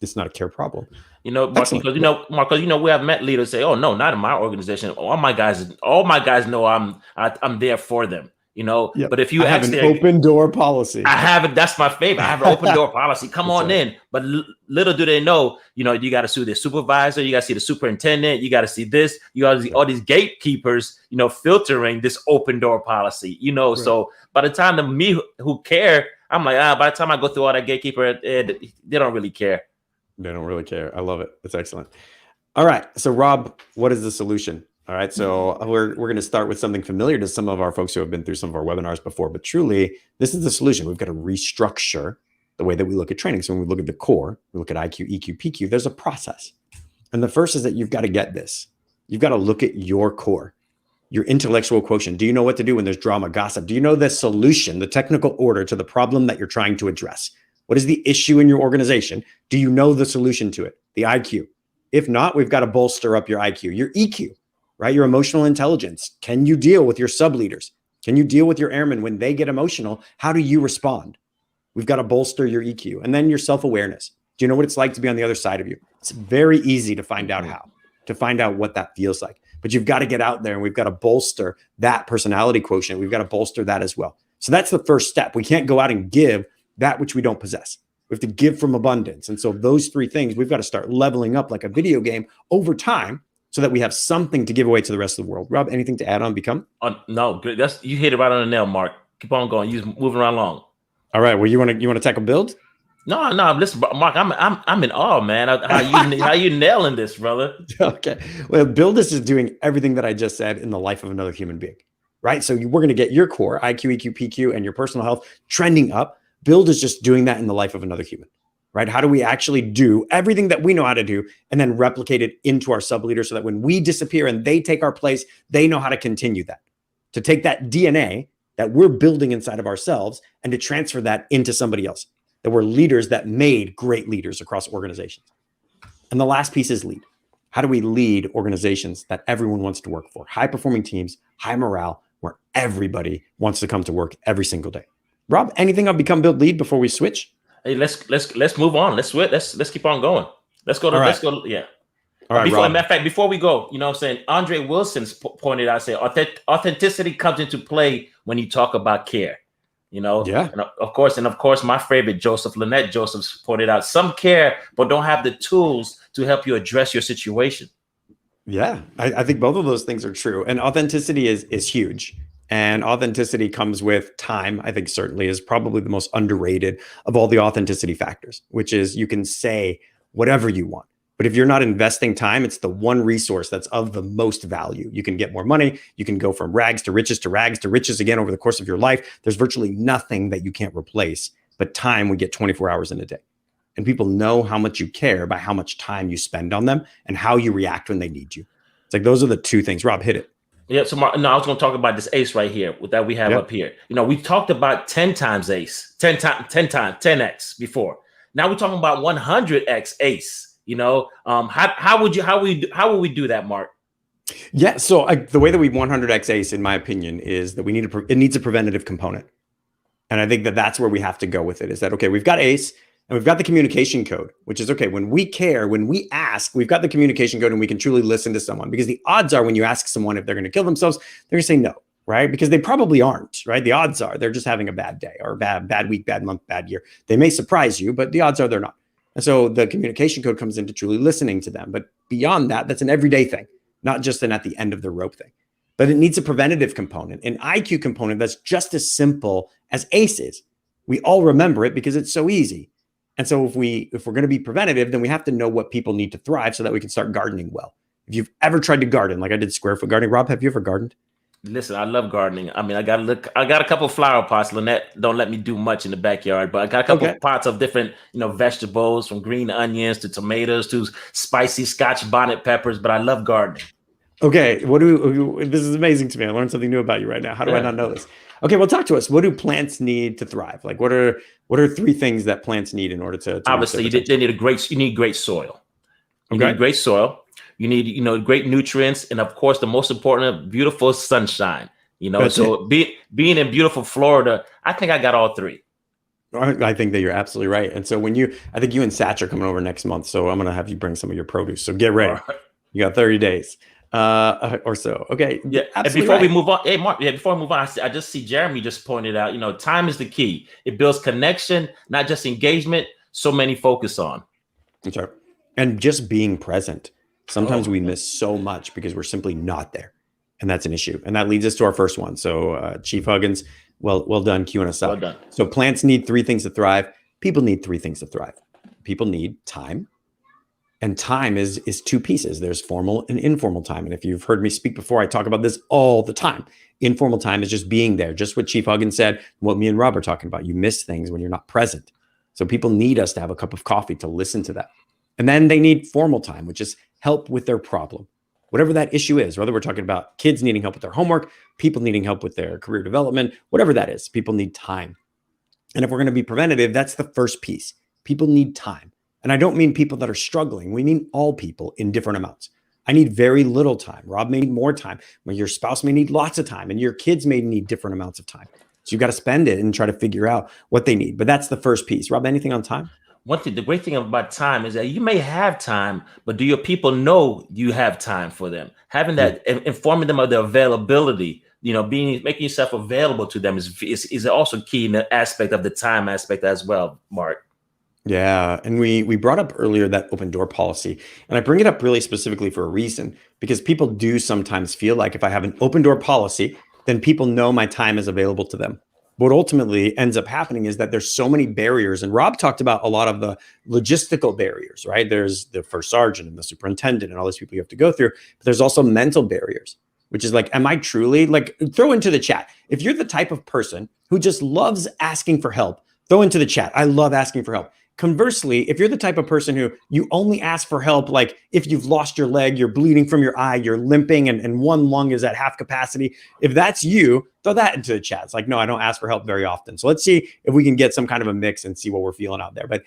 it's not a care problem. Mark, because we have met leaders say, "Oh no, not in my organization. All my guys know I'm there for them." Yep. But if you have an open door policy, I have it. That's my favorite. I have an open door policy. Come on in. But little do they know, you got to see the supervisor, you got to see the superintendent, you got to see this, you got to see all these gatekeepers, filtering this open door policy. Right. So by the time me who care, I'm like, by the time I go through all that gatekeeper, they don't really care. They don't really care. I love it. It's excellent. All right. So Rob, what is the solution? All right. So we're going to start with something familiar to some of our folks who have been through some of our webinars before, but truly this is the solution. We've got to restructure the way that we look at training. So when we look at the core, we look at IQ, EQ, PQ, there's a process. And the first is that you've got to get this. You've got to look at your core, your intellectual quotient. Do you know what to do when there's drama, gossip? Do you know the solution, the technical order to the problem that you're trying to address? What is the issue in your organization? Do you know the solution to it? The IQ. If not, we've got to bolster up your IQ, your EQ, right? Your emotional intelligence. Can you deal with your sub-leaders? Can you deal with your airmen when they get emotional? How do you respond? We've got to bolster your EQ. And then your self-awareness. Do you know what it's like to be on the other side of you? It's very easy to find out what that feels like. But you've got to get out there, and we've got to bolster that personality quotient. We've got to bolster that as well. So that's the first step. We can't go out and give that which we don't possess. We have to give from abundance. And so those three things, we've got to start leveling up like a video game over time so that we have something to give away to the rest of the world. Rob, anything to add on Become? No, you hit it right on the nail, Mark. Keep on going. You're moving right along. All right. Well, you want to tackle build? No. Listen, Mark, I'm in awe, man. How you nailing this, brother? Okay. Well, build is doing everything that I just said in the life of another human being, right? So we're going to get your core, IQ, EQ, PQ, and your personal health trending up. Build is just doing that in the life of another human, right? How do we actually do everything that we know how to do and then replicate it into our sub-leaders so that when we disappear and they take our place, they know how to continue that, to take that DNA that we're building inside of ourselves and to transfer that into somebody else, that we're leaders that made great leaders across organizations. And the last piece is lead. How do we lead organizations that everyone wants to work for? High-performing teams, high morale, where everybody wants to come to work every single day. Rob, anything on Become, Build, Lead before we switch? Hey, let's move on. Let's switch. Let's keep on going. Let's go. Yeah. All right. Matter of fact, before we go, I'm saying Andre Wilson's pointed out, say authenticity comes into play when you talk about care. Yeah. And of course, my favorite Lynette Joseph's pointed out some care, but don't have the tools to help you address your situation. Yeah, I think both of those things are true. And authenticity is huge. And authenticity comes with time, I think certainly is probably the most underrated of all the authenticity factors, which is you can say whatever you want. But if you're not investing time, it's the one resource that's of the most value. You can get more money. You can go from rags to riches again over the course of your life. There's virtually nothing that you can't replace. But time, we get 24 hours in a day. And people know how much you care by how much time you spend on them and how you react when they need you. It's like those are the two things. Rob, hit it. Yeah, so I was going to talk about this ACE right here that we have up here. We talked about 10 times ACE, 10 times, 10x before. Now we're talking about 100x ACE. How would we do that, Mark? Yeah, so the way that we 100x ACE, in my opinion, is that it needs a preventative component, and I think that that's where we have to go with it. Is that okay? We've got ACE. And we've got the communication code, which is okay. When we care, when we ask, we've got the communication code and we can truly listen to someone, because the odds are when you ask someone if they're going to kill themselves, they're going to say no. right? Because they probably aren't, right? The odds are they're just having a bad day or a bad week, bad month, bad year. They may surprise you, but the odds are they're not. And so the communication code comes into truly listening to them. But beyond that, that's an everyday thing, not just an at the end of the rope thing. But it needs a preventative component, an IQ component that's just as simple as ACE is. We all remember it because it's so easy. And so if we're going to be preventative, then we have to know what people need to thrive so that we can start gardening well. If you've ever tried to garden, like I did square foot gardening, Rob, have you ever gardened? Listen, I love gardening. I mean, I got a couple of flower pots. Lynette don't let me do much in the backyard, but I got a couple of pots of different, vegetables, from green onions to tomatoes to spicy Scotch bonnet peppers. But I love gardening. Okay, this is amazing to me. I learned something new about you right now. How do I not know this? Okay, well, talk to us. What do plants need to thrive? Like, what are 3 things that plants need in order to obviously they need you need great soil. You need great soil. You need, great nutrients, and of course, the most important, beautiful sunshine. Being in beautiful Florida, I think I got all 3. I think that you're absolutely right. And so I think you and Satch are coming over next month, so I'm going to have you bring some of your produce. So get ready. Right. You got 30 days or so. Okay. Yeah. And before we move on, hey Mark. Yeah. Before we move on, I just see Jeremy just pointed out. Time is the key. It builds connection, not just engagement. So many focus on. That's right. And just being present. Sometimes we miss so much because we're simply not there. And that's an issue. And that leads us to our first one. So Chief Huggins, well done queuing us up. Well done. So plants need 3 things to thrive. People need 3 things to thrive. People need time. And time is 2 pieces. There's formal and informal time. And if you've heard me speak before, I talk about this all the time. Informal time is just being there. Just what Chief Huggins said, what me and Rob are talking about. You miss things when you're not present. So people need us to have a cup of coffee to listen to that. And then they need formal time, which is help with their problem, whatever that issue is, whether we're talking about kids needing help with their homework, people needing help with their career development, whatever that is, people need time. And if we're going to be preventative, that's the first piece. People need time. And I don't mean people that are struggling. We mean all people in different amounts. I need very little time. Rob may need more time. Your spouse may need lots of time, and your kids may need different amounts of time. So you've got to spend it and try to figure out what they need. But that's the first piece. Rob, anything on time? One thing, the great thing about time is that you may have time, but do your people know you have time for them? Having that, informing them of their availability, making yourself available to them is also key in the aspect of the time aspect as well, Mark. Yeah. And we brought up earlier that open door policy. And I bring it up really specifically for a reason, because people do sometimes feel like if I have an open door policy, then people know my time is available to them. What ultimately ends up happening is that there's so many barriers. And Rob talked about a lot of the logistical barriers, right? There's the first sergeant and the superintendent and all these people you have to go through. But there's also mental barriers, which is like, am I truly, like, throw into the chat. If you're the type of person who just loves asking for help, throw into the chat. I love asking for help. Conversely, if you're the type of person who you only ask for help, like if you've lost your leg, you're bleeding from your eye, you're limping, and one lung is at half capacity, if that's you, throw that into the chat. It's like, no, I don't ask for help very often. So let's see if we can get some kind of a mix and see what we're feeling out there. But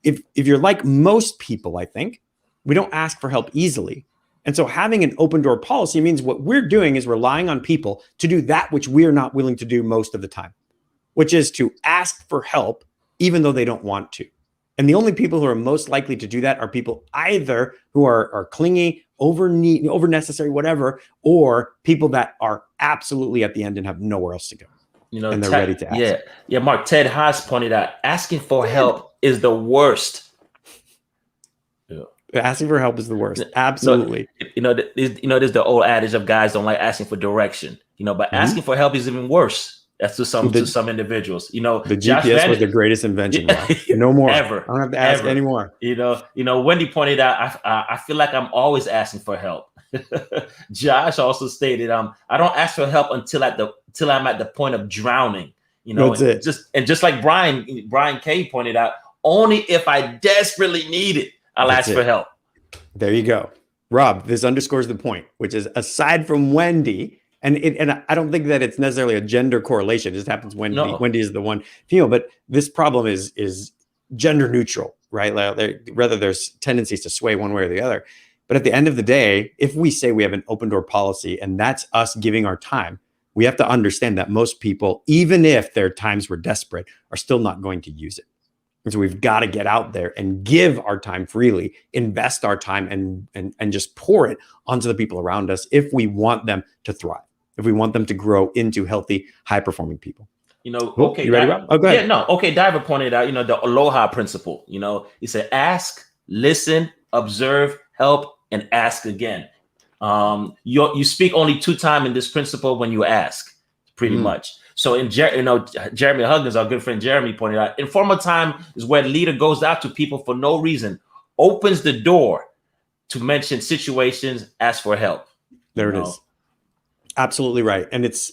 if you're like most people, I think, we don't ask for help easily. And so having an open door policy means what we're doing is relying on people to do that which we're not willing to do most of the time, which is to ask for help even though they don't want to. And the only people who are most likely to do that are people either who are clingy, over necessary, whatever, or people that are absolutely at the end and have nowhere else to go. And they're ready to ask. Yeah. Mark, Ted Haas pointed out, asking for help is the worst. Asking for help is the worst. Absolutely. There's the old adage of guys don't like asking for direction. But asking for help is even worse. That's to some individuals. The GPS was the greatest invention. No more. Ever. I don't have to ask anymore. Wendy pointed out, I feel like I'm always asking for help. Josh also stated, I don't ask for help until I'm at the point of drowning. That's it. Just like Brian K pointed out, only if I desperately need it, I'll ask for help. There you go. Rob, this underscores the point, which is aside from Wendy, and I don't think that it's necessarily a gender correlation. It just happens when Wendy is the one female, but this problem is gender neutral, right? Rather, there's tendencies to sway one way or the other. But at the end of the day, if we say we have an open door policy and that's us giving our time, we have to understand that most people, even if their times were desperate, are still not going to use it. And so we've got to get out there and give our time freely, invest our time and just pour it onto the people around us if we want them to thrive. if we want them to grow into healthy, high-performing people. Cool. Okay. You ready, Rob? Oh, go ahead. Yeah, no. Okay. Diver pointed out, the aloha principle. He said, ask, listen, observe, help, and ask again. You speak only 2 times in this principle when you ask, pretty much. So Jeremy Huggins, our good friend Jeremy, pointed out, informal time is where the leader goes out to people for no reason, opens the door to mention situations, ask for help. There it is. Absolutely right. And it's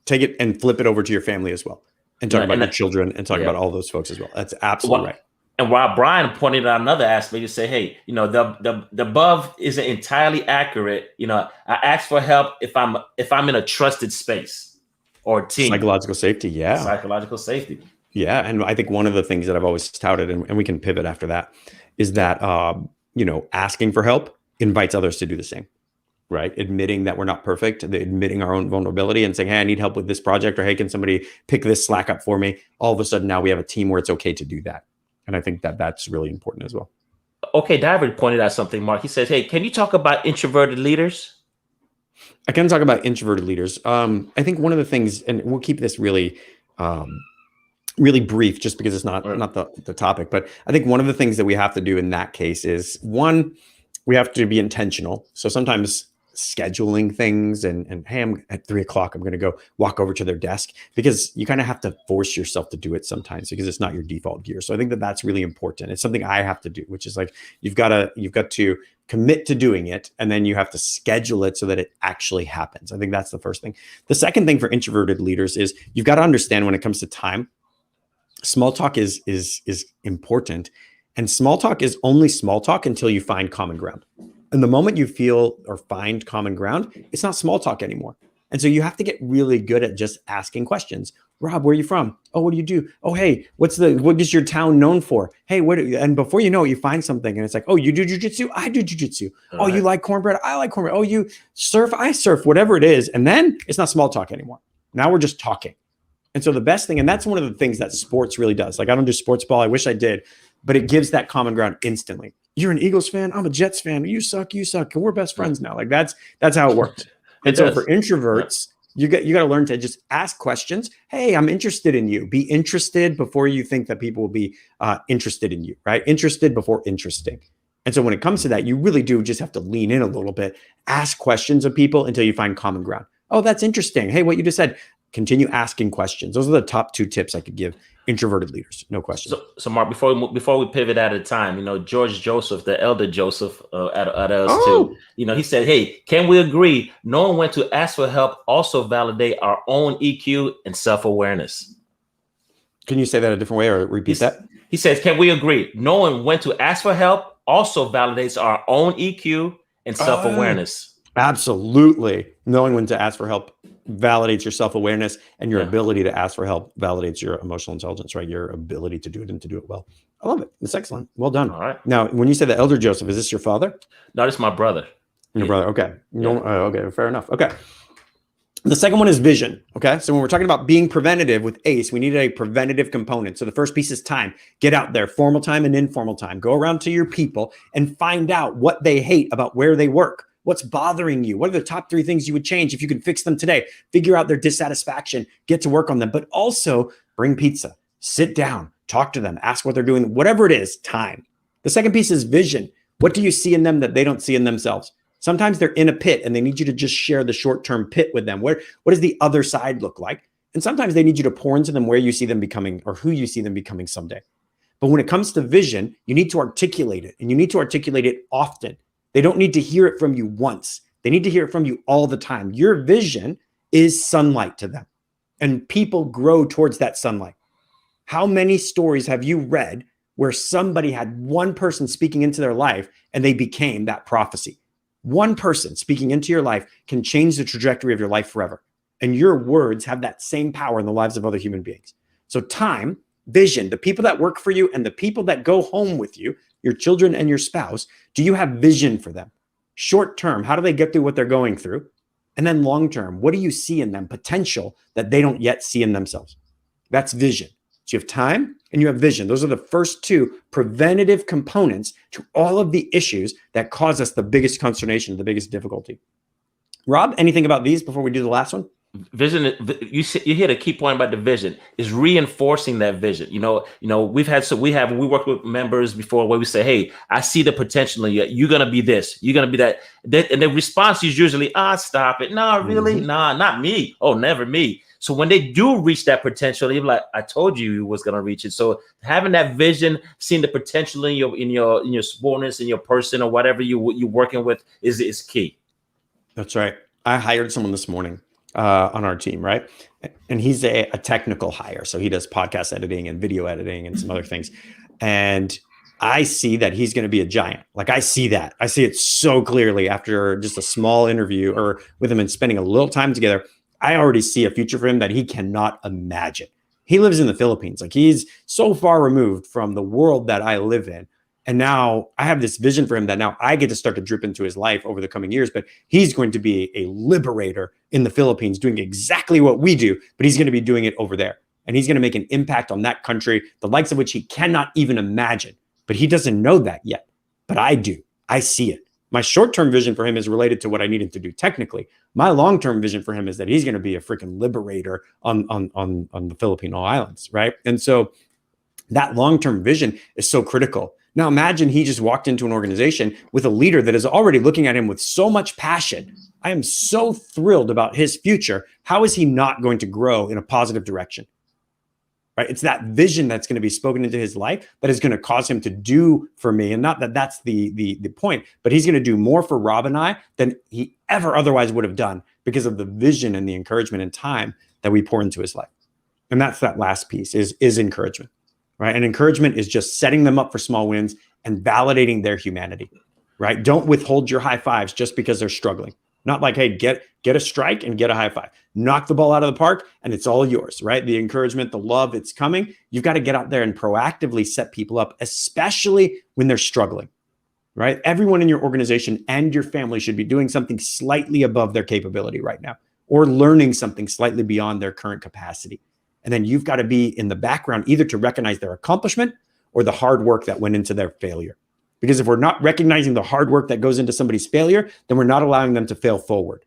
take it and flip it over to your family as well, and talk about your children, and talk about all those folks as well. That's absolutely right. And while Brian pointed out another aspect, to say, hey, the above isn't entirely accurate. I ask for help if I'm in a trusted space or team. Psychological safety. Yeah. Psychological safety. Yeah. And I think one of the things that I've always touted, and we can pivot after that, is that, asking for help invites others to do the same. Right? Admitting that we're not perfect, admitting our own vulnerability and saying, hey, I need help with this project, or hey, can somebody pick this slack up for me? All of a sudden now we have a team where it's okay to do that. And I think that that's really important as well. Okay. Diver pointed out something, Mark. He says, hey, can you talk about introverted leaders? I can talk about introverted leaders. I think one of the things, and we'll keep this really, really brief just because it's not the topic, but I think one of the things that we have to do in that case is, one, we have to be intentional. So sometimes scheduling things and hey, I'm at 3:00, I'm going to go walk over to their desk, because you kind of have to force yourself to do it sometimes because it's not your default gear. So I think that that's really important. It's something I have to do, which is like, you've got to commit to doing it, and then you have to schedule it so that it actually happens. I think that's the first thing. The second thing for introverted leaders is you've got to understand, when it comes to time, small talk is important, and small talk is only small talk until you find common ground. And the moment you feel or find common ground, it's not small talk anymore. And so you have to get really good at just asking questions. Rob, where are you from? Oh, what do you do? Oh, hey, what is your town known for? Hey, and before you know it, you find something and it's like, oh, you do jujitsu? I do jujitsu. Oh, right. You like cornbread? I like cornbread. Oh, you surf? I surf, whatever it is. And then it's not small talk anymore. Now we're just talking. And so the best thing, and that's one of the things that sports really does. Like, I don't do sports ball. I wish I did, but it gives that common ground instantly. You're an Eagles fan. I'm a Jets fan. You suck. And we're best friends now. Like that's how it works. And so for introverts, you got to learn to just ask questions. Hey, I'm interested in you. Be interested before you think that people will be interested in you, right? Interested before interesting. And so when it comes to that, you really do just have to lean in a little bit, ask questions of people until you find common ground. Oh, that's interesting. Hey, what you just said. Continue asking questions. Those are the top 2 tips I could give introverted leaders. No question. So Mark, before we pivot at a time, George Joseph, the elder Joseph at us too, he said, hey, can we agree knowing when to ask for help also validate our own EQ and self-awareness? Can you say that a different way or repeat that? He says, can we agree knowing when to ask for help also validates our own EQ and self-awareness? Absolutely. Knowing when to ask for help validates your self-awareness, and your ability to ask for help validates your emotional intelligence, right? Your ability to do it and to do it well. I love it. It's excellent. Well done. All right. Now, when you say the elder Joseph, is this your father? No, this is my brother. Your brother. Okay. Okay. Fair enough. Okay. The second one is vision. Okay. So when we're talking about being preventative with ACE, we need a preventative component. So the first piece is time. Get out there, formal time and informal time. Go around to your people and find out what they hate about where they work. What's bothering you? What are the top 3 things you would change if you could fix them today? Figure out their dissatisfaction, get to work on them, but also bring pizza, sit down, talk to them, ask what they're doing, whatever it is, time. The second piece is vision. What do you see in them that they don't see in themselves? Sometimes they're in a pit and they need you to just share the short-term pit with them. What does the other side look like? And sometimes they need you to pour into them where you see them becoming or who you see them becoming someday. But when it comes to vision, you need to articulate it, and you need to articulate it often. They don't need to hear it from you once. They need to hear it from you all the time. Your vision is sunlight to them, and people grow towards that sunlight. How many stories have you read where somebody had one person speaking into their life and they became that prophecy? One person speaking into your life can change the trajectory of your life forever. And your words have that same power in the lives of other human beings. So time, vision, the people that work for you and the people that go home with you, your children and your spouse, do you have vision for them? Short term, how do they get through what they're going through? And then long term, what do you see in them? Potential that they don't yet see in themselves. That's vision. So you have time and you have vision. Those are the first 2 preventative components to all of the issues that cause us the biggest consternation, the biggest difficulty. Rob, anything about these before we do the last one? Vision, you hit a key point about the vision is reinforcing that vision. We worked with members before where we say, hey, I see the potential in you. You're going to be this, you're going to be that. And the response is usually, stop it. No, really? Nah, not me. Oh, never me. So when they do reach that potential, you're like, I told you was going to reach it. So having that vision, seeing the potential in your subordinates, in your person or whatever you're working with is key. That's right. I hired someone this morning on our team, right? And he's a technical hire. So he does podcast editing and video editing and some other things. And I see that he's going to be a giant. Like I see that. I see it so clearly after just a small interview or with him and spending a little time together. I already see a future for him that he cannot imagine. He lives in the Philippines. Like he's so far removed from the world that I live in. And now I have this vision for him that now I get to start to drip into his life over the coming years, but he's going to be a liberator in the Philippines doing exactly what we do, but he's going to be doing it over there. And he's going to make an impact on that country, the likes of which he cannot even imagine. But he doesn't know that yet. But I do. I see it. My short-term vision for him is related to what I need him to do technically. My long-term vision for him is that he's going to be a freaking liberator on the Filipino islands, right? And so that long-term vision is so critical. Now imagine he just walked into an organization with a leader that is already looking at him with so much passion. I am so thrilled about his future. How is he not going to grow in a positive direction? Right? It's that vision that's going to be spoken into his life that is going to cause him to do for me. And not that that's the point, but he's going to do more for Rob and I than he ever otherwise would have done because of the vision and the encouragement and time that we pour into his life. And that's that last piece is encouragement, right? And encouragement is just setting them up for small wins and validating their humanity, right? Don't withhold your high fives just because they're struggling. Not like, hey, get a strike and get a high five. Knock the ball out of the park and it's all yours, right? The encouragement, the love, it's coming. You've got to get out there and proactively set people up, especially when they're struggling, right? Everyone in your organization and your family should be doing something slightly above their capability right now or learning something slightly beyond their current capacity. And then you've got to be in the background either to recognize their accomplishment or the hard work that went into their failure. Because if we're not recognizing the hard work that goes into somebody's failure, then we're not allowing them to fail forward.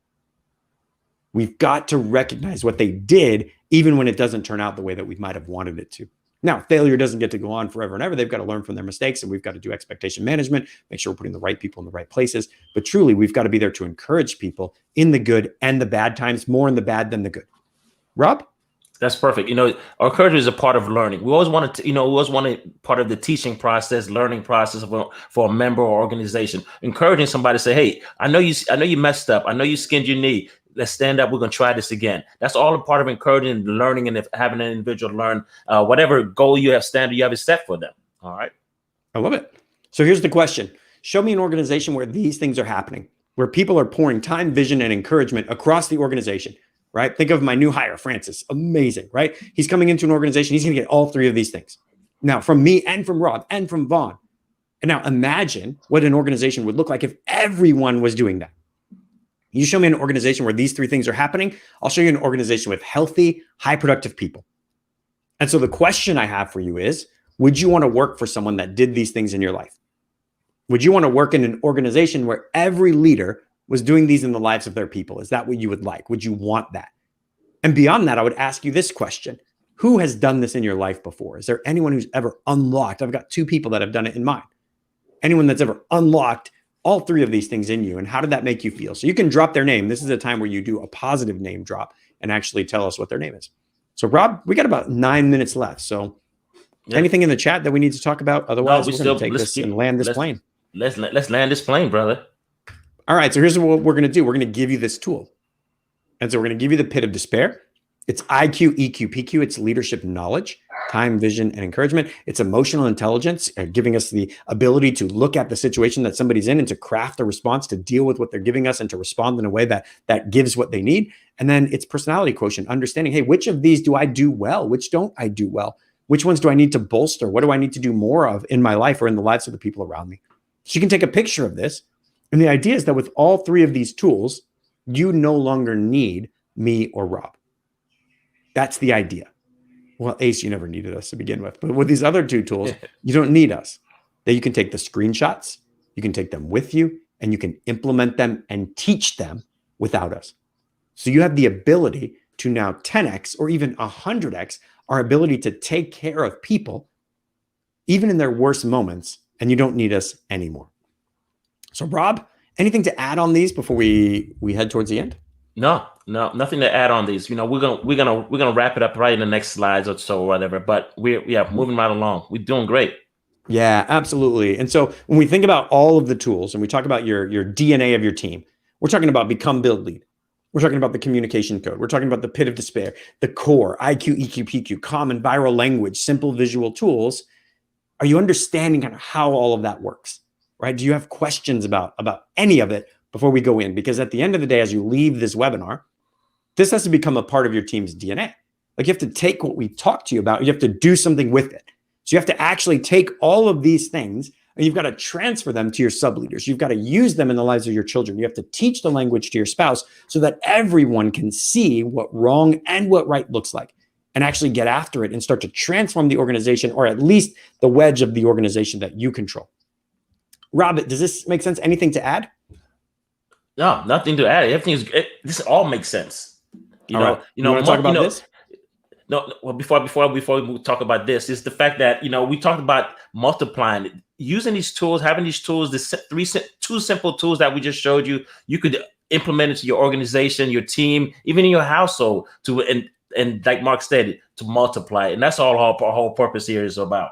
We've got to recognize what they did, even when it doesn't turn out the way that we might have wanted it to. Now, failure doesn't get to go on forever and ever. They've got to learn from their mistakes, and we've got to do expectation management, make sure we're putting the right people in the right places. But truly, we've got to be there to encourage people in the good and the bad times, more in the bad than the good. Rob? That's perfect. Our encouragement is a part of learning. We always want to, part of the teaching process, learning process for a member or organization. Encouraging somebody to say, "Hey, I know you messed up. I know you skinned your knee. Let's stand up. We're going to try this again." That's all a part of encouraging, learning, and having an individual learn whatever goal you have set for them. All right. I love it. So here's the question: show me an organization where these things are happening, where people are pouring time, vision, and encouragement across the organization. Right? Think of my new hire, Francis. Amazing, right? He's coming into an organization. He's going to get all three of these things. Now, from me and from Rob and from Vaughn. And now imagine what an organization would look like if everyone was doing that. You show me an organization where these three things are happening. I'll show you an organization with healthy, high productive people. And so the question I have for you is, would you want to work for someone that did these things in your life? Would you want to work in an organization where every leader was doing these in the lives of their people? Is that what you would like? Would you want that? And beyond that, I would ask you this question. Who has done this in your life before? Is there anyone who's ever unlocked? I've got two people that have done it in mine. Anyone that's ever unlocked all three of these things in you, and how did that make you feel? So you can drop their name. This is a time where you do a positive name drop and actually tell us what their name is. So Rob, we got about 9 minutes left. So anything in the chat that we need to talk about? Otherwise, we're going to take this and land this plane. Let's land this plane, brother. All right, so here's what we're going to do. We're going to give you this tool. And so we're going to give you the pit of despair. It's IQ, EQ, PQ. It's leadership knowledge, time, vision, and encouragement. It's emotional intelligence, giving us the ability to look at the situation that somebody's in and to craft a response to deal with what they're giving us and to respond in a way that gives what they need. And then it's personality quotient, understanding, hey, which of these do I do well? Which don't I do well? Which ones do I need to bolster? What do I need to do more of in my life or in the lives of the people around me? So you can take a picture of this. And the idea is that with all three of these tools, you no longer need me or Rob. That's the idea. Well, Ace, you never needed us to begin with. But with these other two tools, you don't need us. That you can take the screenshots, you can take them with you, and you can implement them and teach them without us. So you have the ability to now 10x or even 100x our ability to take care of people, even in their worst moments, and you don't need us anymore. So Rob, anything to add on these before we head towards the end? No, nothing to add on these. We're gonna wrap it up right in the next slides or so or whatever. But we're moving right along. We're doing great. Yeah, absolutely. And so when we think about all of the tools and we talk about your DNA of your team, we're talking about become, build, lead. We're talking about the communication code. We're talking about the pit of despair, the core, IQ, EQ, PQ, common viral language, simple visual tools. Are you understanding kind of how all of that works, right? Do you have questions about any of it before we go in? Because at the end of the day, as you leave this webinar, this has to become a part of your team's DNA. Like you have to take what we talked to you about, you have to do something with it. So you have to actually take all of these things and you've got to transfer them to your sub-leaders. You've got to use them in the lives of your children. You have to teach the language to your spouse so that everyone can see what wrong and what right looks like and actually get after it and start to transform the organization, or at least the wedge of the organization that you control. Rob, does this make sense? Anything to add? No, nothing to add. This all makes sense. You want to talk about this? No, well, before we talk about this, is the fact that we talked about multiplying, using these tools, having these tools, two simple tools that we just showed you. You could implement into your organization, your team, even in your household, and like Mark stated, to multiply, and that's all our whole purpose here is about.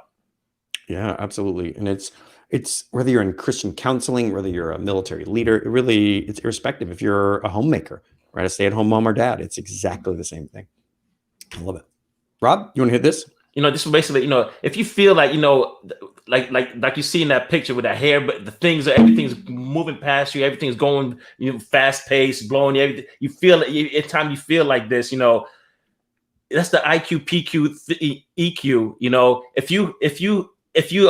Yeah, absolutely, and it's whether you're in Christian counseling, whether you're a military leader, it's irrespective. If you're a homemaker, right, a stay-at-home mom or dad, it's exactly the same thing. I love it. Rob, you want to hit this? This is basically, if you feel like, like you see in that picture with that hair, but everything's moving past you, everything's going, fast paced, blowing you, everything. You feel it at time you feel like this, that's the IQ, PQ, EQ. If you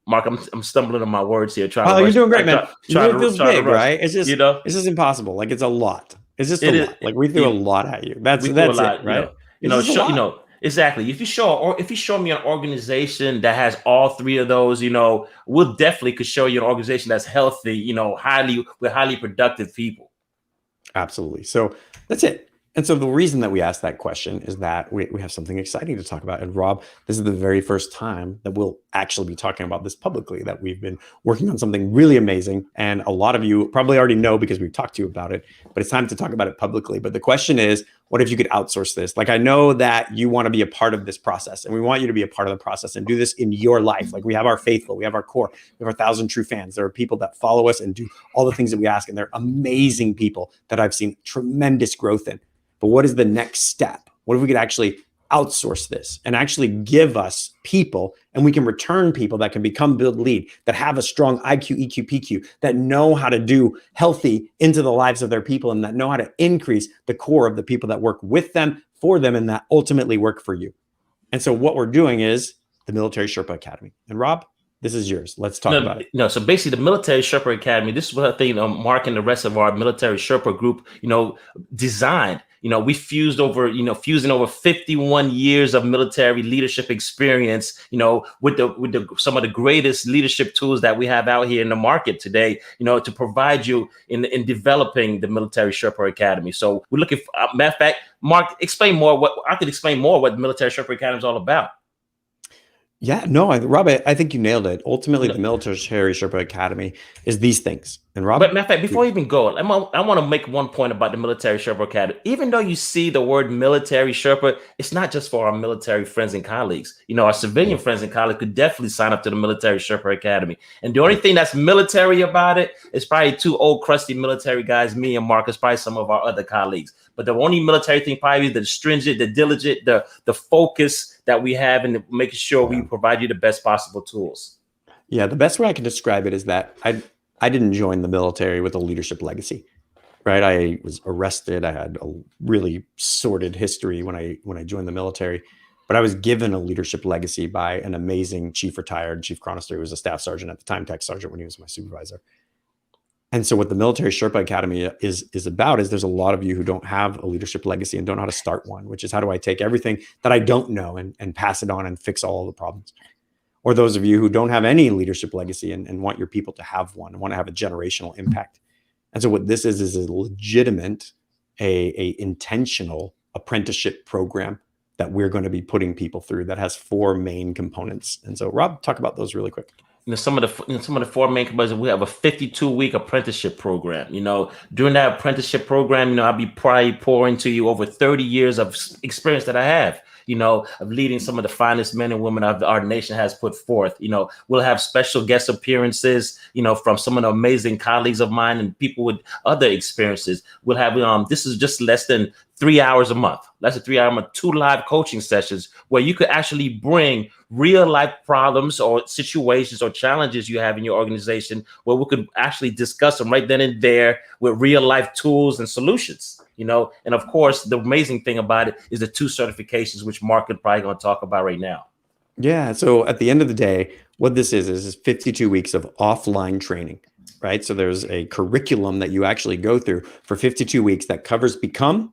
Mark, I'm stumbling on my words here. You're doing great, man. This big, right? It's just, it's just impossible. Like it's a lot. It's just a lot. Like we threw a lot at you. That's it, right? Exactly. If you show me an organization that has all three of those, we'll definitely could show you an organization that's healthy, with highly productive people. Absolutely. So that's it. And so the reason that we asked that question is that we have something exciting to talk about. And Rob, this is the very first time that we'll actually be talking about this publicly, that we've been working on something really amazing. And a lot of you probably already know because we've talked to you about it, but it's time to talk about it publicly. But the question is, what if you could outsource this? Like, I know that you want to be a part of this process, and we want you to be a part of the process and do this in your life. Like, we have our faithful, we have our core, we have our 1,000 true fans. There are people that follow us and do all the things that we ask. And they're amazing people that I've seen tremendous growth in. But what is the next step? What if we could actually outsource this and actually give us people, and we can return people that can become, build, lead, that have a strong IQ, EQ, PQ, that know how to do healthy into the lives of their people, and that know how to increase the core of the people that work with them, for them, and that ultimately work for you. And so what we're doing is the Military Sherpa Academy. And Rob, this is yours. Let's talk about it. So basically the Military Sherpa Academy, this is what I think Mark and the rest of our Military Sherpa group, designed. We fusing over 51 years of military leadership experience, with some of the greatest leadership tools that we have out here in the market today, to provide you in developing the Military Sherpa Academy. So we're looking for, matter of fact, Mark, explain more what the Military Sherpa Academy is all about. Yeah, no, Rob, I think you nailed it. Ultimately, the Military Sherpa Academy is these things. And Rob, but matter of fact, before we even go, I want to make one point about the Military Sherpa Academy. Even though you see the word Military Sherpa, it's not just for our military friends and colleagues. Our civilian friends and colleagues could definitely sign up to the Military Sherpa Academy. And the only thing that's military about it is probably two old crusty military guys, me and Marcus, probably some of our other colleagues. But the only military thing probably is the stringent, the diligent, the focus that we have in making sure we provide you the best possible tools. Yeah, the best way I can describe it is that I didn't join the military with a leadership legacy, right? I was arrested. I had a really sordid history when I joined the military, but I was given a leadership legacy by an amazing retired Chief Chronister, who was a staff sergeant at the time, tech sergeant when he was my supervisor. And so what the Military Sherpa Academy is about is there's a lot of you who don't have a leadership legacy and don't know how to start one, which is how do I take everything that I don't know and pass it on and fix all the problems? Or those of you who don't have any leadership legacy and want your people to have one and want to have a generational impact. And so what this is a legitimate, a intentional apprenticeship program that we're going to be putting people through that has 4 main components. And so Rob, talk about those really quick. Some of the 4 main components. We have a 52-week apprenticeship program. During that apprenticeship program, I'll be probably pouring to you over 30 years of experience that I have. Of leading some of the finest men and women our nation has put forth. We'll have special guest appearances, from some of the amazing colleagues of mine and people with other experiences. We'll have, this is just less than 3 hours a month. That's a 3-hour month, 2 live coaching sessions where you could actually bring real life problems or situations or challenges you have in your organization, where we could actually discuss them right then and there with real life tools and solutions. And of course, the amazing thing about it is the 2 certifications, which Mark is probably going to talk about right now. Yeah. So at the end of the day, what this is 52 weeks of offline training, right? So there's a curriculum that you actually go through for 52 weeks that covers become,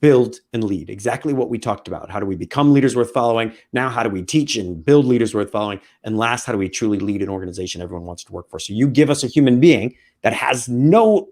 build, and lead. Exactly what we talked about. How do we become leaders worth following? Now, how do we teach and build leaders worth following? And last, how do we truly lead an organization everyone wants to work for? So you give us a human being that has no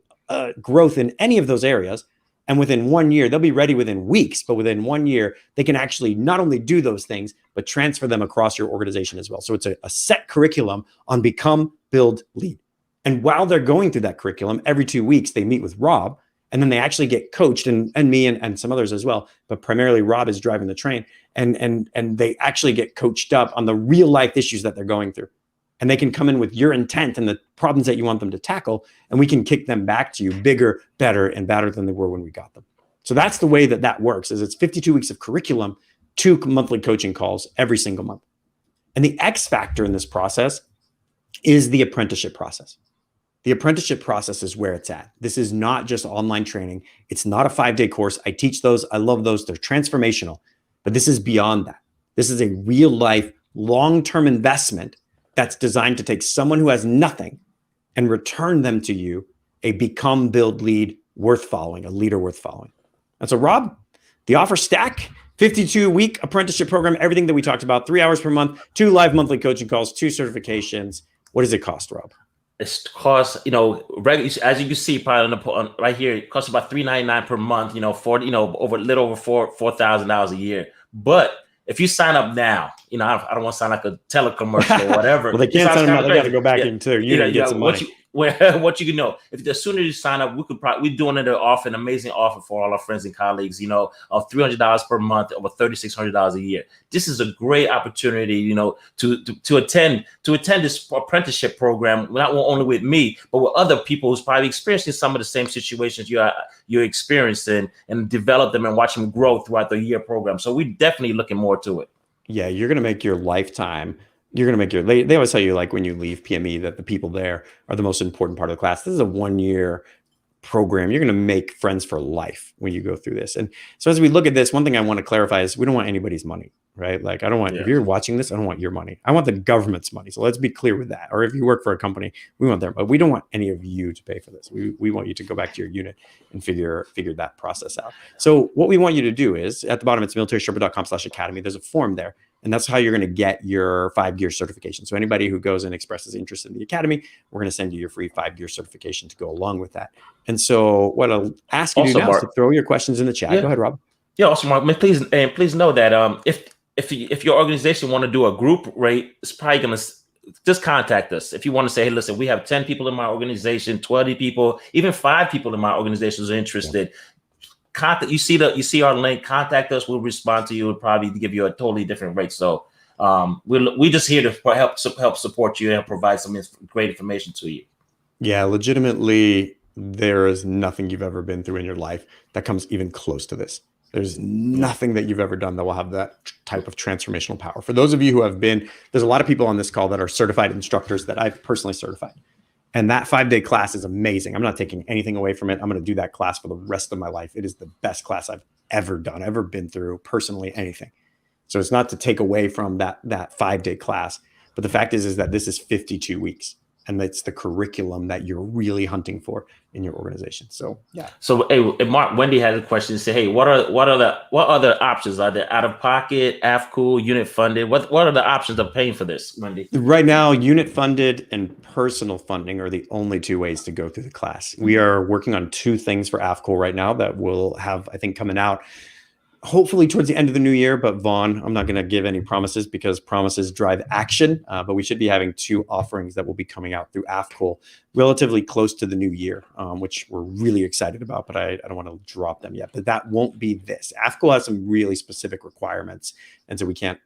growth in any of those areas. And within 1 year, they'll be ready within weeks, but within 1 year, they can actually not only do those things, but transfer them across your organization as well. So it's a set curriculum on become, build, lead. And while they're going through that curriculum, every 2 weeks, they meet with Rob, and then they actually get coached, and me and some others as well, but primarily Rob is driving the train, and they actually get coached up on the real life issues that they're going through. And they can come in with your intent and the problems that you want them to tackle, and we can kick them back to you bigger, better, and better than they were when we got them. So that's the way that works, is it's 52 weeks of curriculum, 2 monthly coaching calls every single month. And the X factor in this process is the apprenticeship process. The apprenticeship process is where it's at. This is not just online training. It's not a 5-day course. I teach those. I love those. They're transformational. But this is beyond that. This is a real life, long-term investment that's designed to take someone who has nothing and return them to you a become, build, lead worth following, a leader worth following. And so, Rob, the offer stack, 52-week apprenticeship program, everything that we talked about, 3 hours per month, 2 live monthly coaching calls, 2 certifications. What does it cost, Rob? It costs, as you can see, probably on right here, it costs about $399 per month. Over a little over $4,000 a year. But if you sign up now, I don't want to sound like a telecommercial or whatever. Well, they can't sign up. They got to go back into their unit and get some money. What you can know, if the sooner you sign up, we're doing an amazing offer for all our friends and colleagues, of $300 per month, over $3,600 a year. This is a great opportunity, to attend this apprenticeship program, not only with me, but with other people who's probably experiencing some of the same situations you're experiencing, and develop them and watch them grow throughout the year program. So we're definitely looking more to it. Yeah, you're going to make your lifetime. You're going to make they always tell you, like when you leave PME, that the people there are the most important part of the class. This is a 1-year program. You're going to make friends for life when you go through this. And so as we look at this, one thing I want to clarify is we don't want anybody's money, right? Like I don't want, if you're watching this, I don't want your money. I want the government's money. So let's be clear with that. Or if you work for a company, we want their, but we don't want any of you to pay for this. We want you to go back to your unit and figure that process out. So what we want you to do is at the bottom, it's militarySherpa.com/academy. There's a form there. And that's how you're going to get your 5-year certification. So anybody who goes and expresses interest in the academy, we're going to send you your free 5-year certification to go along with that. And so what I'll ask you to do now is to throw your questions in the chat. Go ahead, Rob. Yeah, also, Mark, please know that if your organization want to do a group rate, it's probably going to just contact us. If you want to say, hey, listen, we have 10 people in my organization, 20 people, even 5 people in my organization are interested. Yeah. You see our link, contact us, we'll respond to you and probably give you a totally different rate. So we're just here to help support you and provide some great information to you. Yeah, legitimately, there is nothing you've ever been through in your life that comes even close to this. There's nothing that you've ever done that will have that type of transformational power. For those of you who have been, there's a lot of people on this call that are certified instructors that I've personally certified. And that 5-day class is amazing. I'm not taking anything away from it. I'm going to do that class for the rest of my life. It is the best class I've ever done, ever been through, personally, anything. So it's not to take away from that 5-day class. But the fact is that this is 52 weeks. and it's the curriculum that you're really hunting for in your organization. So yeah. So hey, Mark, Wendy has a question. Say, hey, what other options are there? Out of pocket, AFCOOL, unit funded? What are the options of paying for this, Wendy? Right now, unit funded and personal funding are the only two ways to go through the class. We are working on two things for AFCOOL right now that will have, I think, coming out hopefully towards the end of the new year. But Vaughn, I'm not going to give any promises because promises drive action. But we should be having two offerings that will be coming out through AFCOOL relatively close to the new year, which we're really excited about. But I don't want to drop them yet. But that won't be this. AFCOOL has some really specific requirements, and so we can't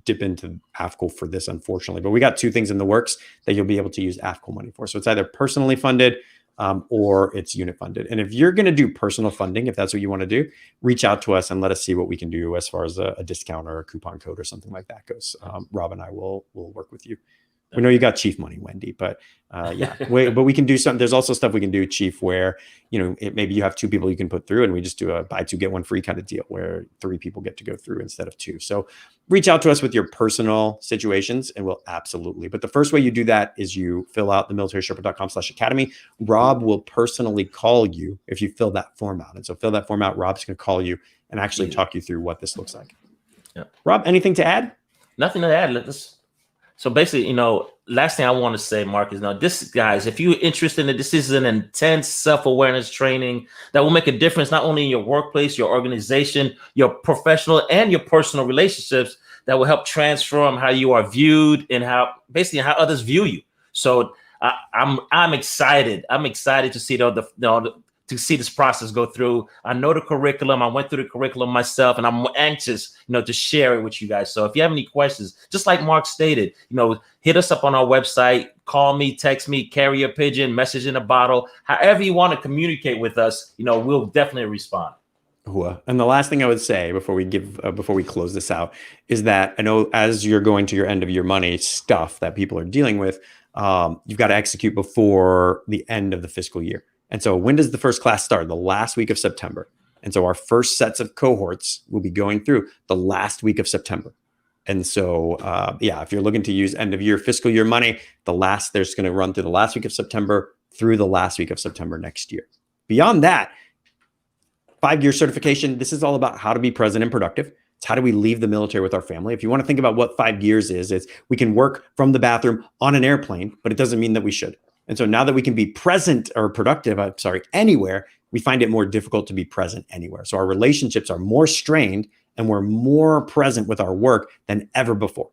dip into AFCOOL for this, unfortunately. But we got two things in the works that you'll be able to use AFCOOL money for. So it's either personally funded or it's unit funded. And if you're going to do personal funding, if that's what you want to do, reach out to us and let us see what we can do as far as a discount or a coupon code or something like that goes. Rob and I will work with you. We know you got Chief money, Wendy, but yeah, but we can do something. There's also stuff we can do, Chief, where, maybe you have two people you can put through and we just do a buy two, get one free kind of deal where three people get to go through instead of two. So reach out to us with your personal situations and we'll absolutely. But the first way you do that is you fill out the militarySherpa.com/academy. Rob will personally call you if you fill that form out. And so fill that form out. Rob's going to call you and actually talk you through what this looks like. Yeah. Rob, anything to add? Nothing to add. So basically, last thing I want to say, Mark, is this, guys, if you're interested in it, this is an intense self-awareness training that will make a difference, not only in your workplace, your organization, your professional and your personal relationships, that will help transform how you are viewed and how others view you. So I'm excited. I'm excited to see to see this process go through. I know the curriculum. I went through the curriculum myself, and I'm anxious, to share it with you guys. So if you have any questions, just like Mark stated, hit us up on our website, call me, text me, carrier pigeon, message in a bottle, however you want to communicate with us, we'll definitely respond. And the last thing I would say before we close this out is that I know as you're going to your end of your money stuff that people are dealing with, you've got to execute before the end of the fiscal year. And so when does the first class start? The last week of September. And so our first sets of cohorts will be going through the last week of September. And so, if you're looking to use end of year fiscal year money, there's going to run through the last week of September through the last week of September next year. Beyond that, 5-year certification, this is all about how to be present and productive. It's how do we leave the military with our family? If you want to think about what 5 years is, it's we can work from the bathroom on an airplane, but it doesn't mean that we should. And so now that we can be present or productive, anywhere, we find it more difficult to be present anywhere. So our relationships are more strained and we're more present with our work than ever before.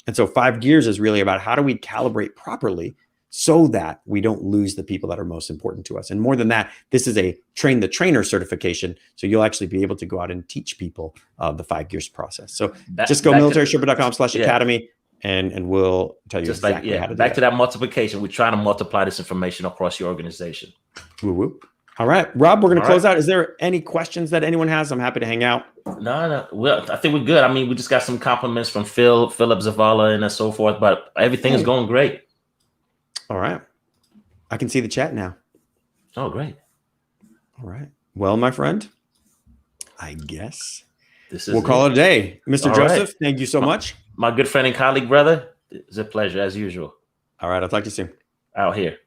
And so 5 years is really about how do we calibrate properly so that we don't lose the people that are most important to us. And more than that, this is a train the trainer certification. So you'll actually be able to go out and teach people the 5 years process. So just go militarySherpa.com/academy. And we'll tell you just exactly how to do back to that multiplication. We're trying to multiply this information across your organization. Woo-woo. All right, Rob, we're going to close out. Is there any questions that anyone has? I'm happy to hang out. No. Well, I think we're good. I mean, we just got some compliments from Philip Zavala and so forth, but everything is going great. All right. I can see the chat now. Oh, great. All right. Well, my friend, I guess we'll call it a day. Mr. Joseph, thank you so much. My good friend and colleague, brother, it's a pleasure as usual. All right. I'll talk to you soon. Out here.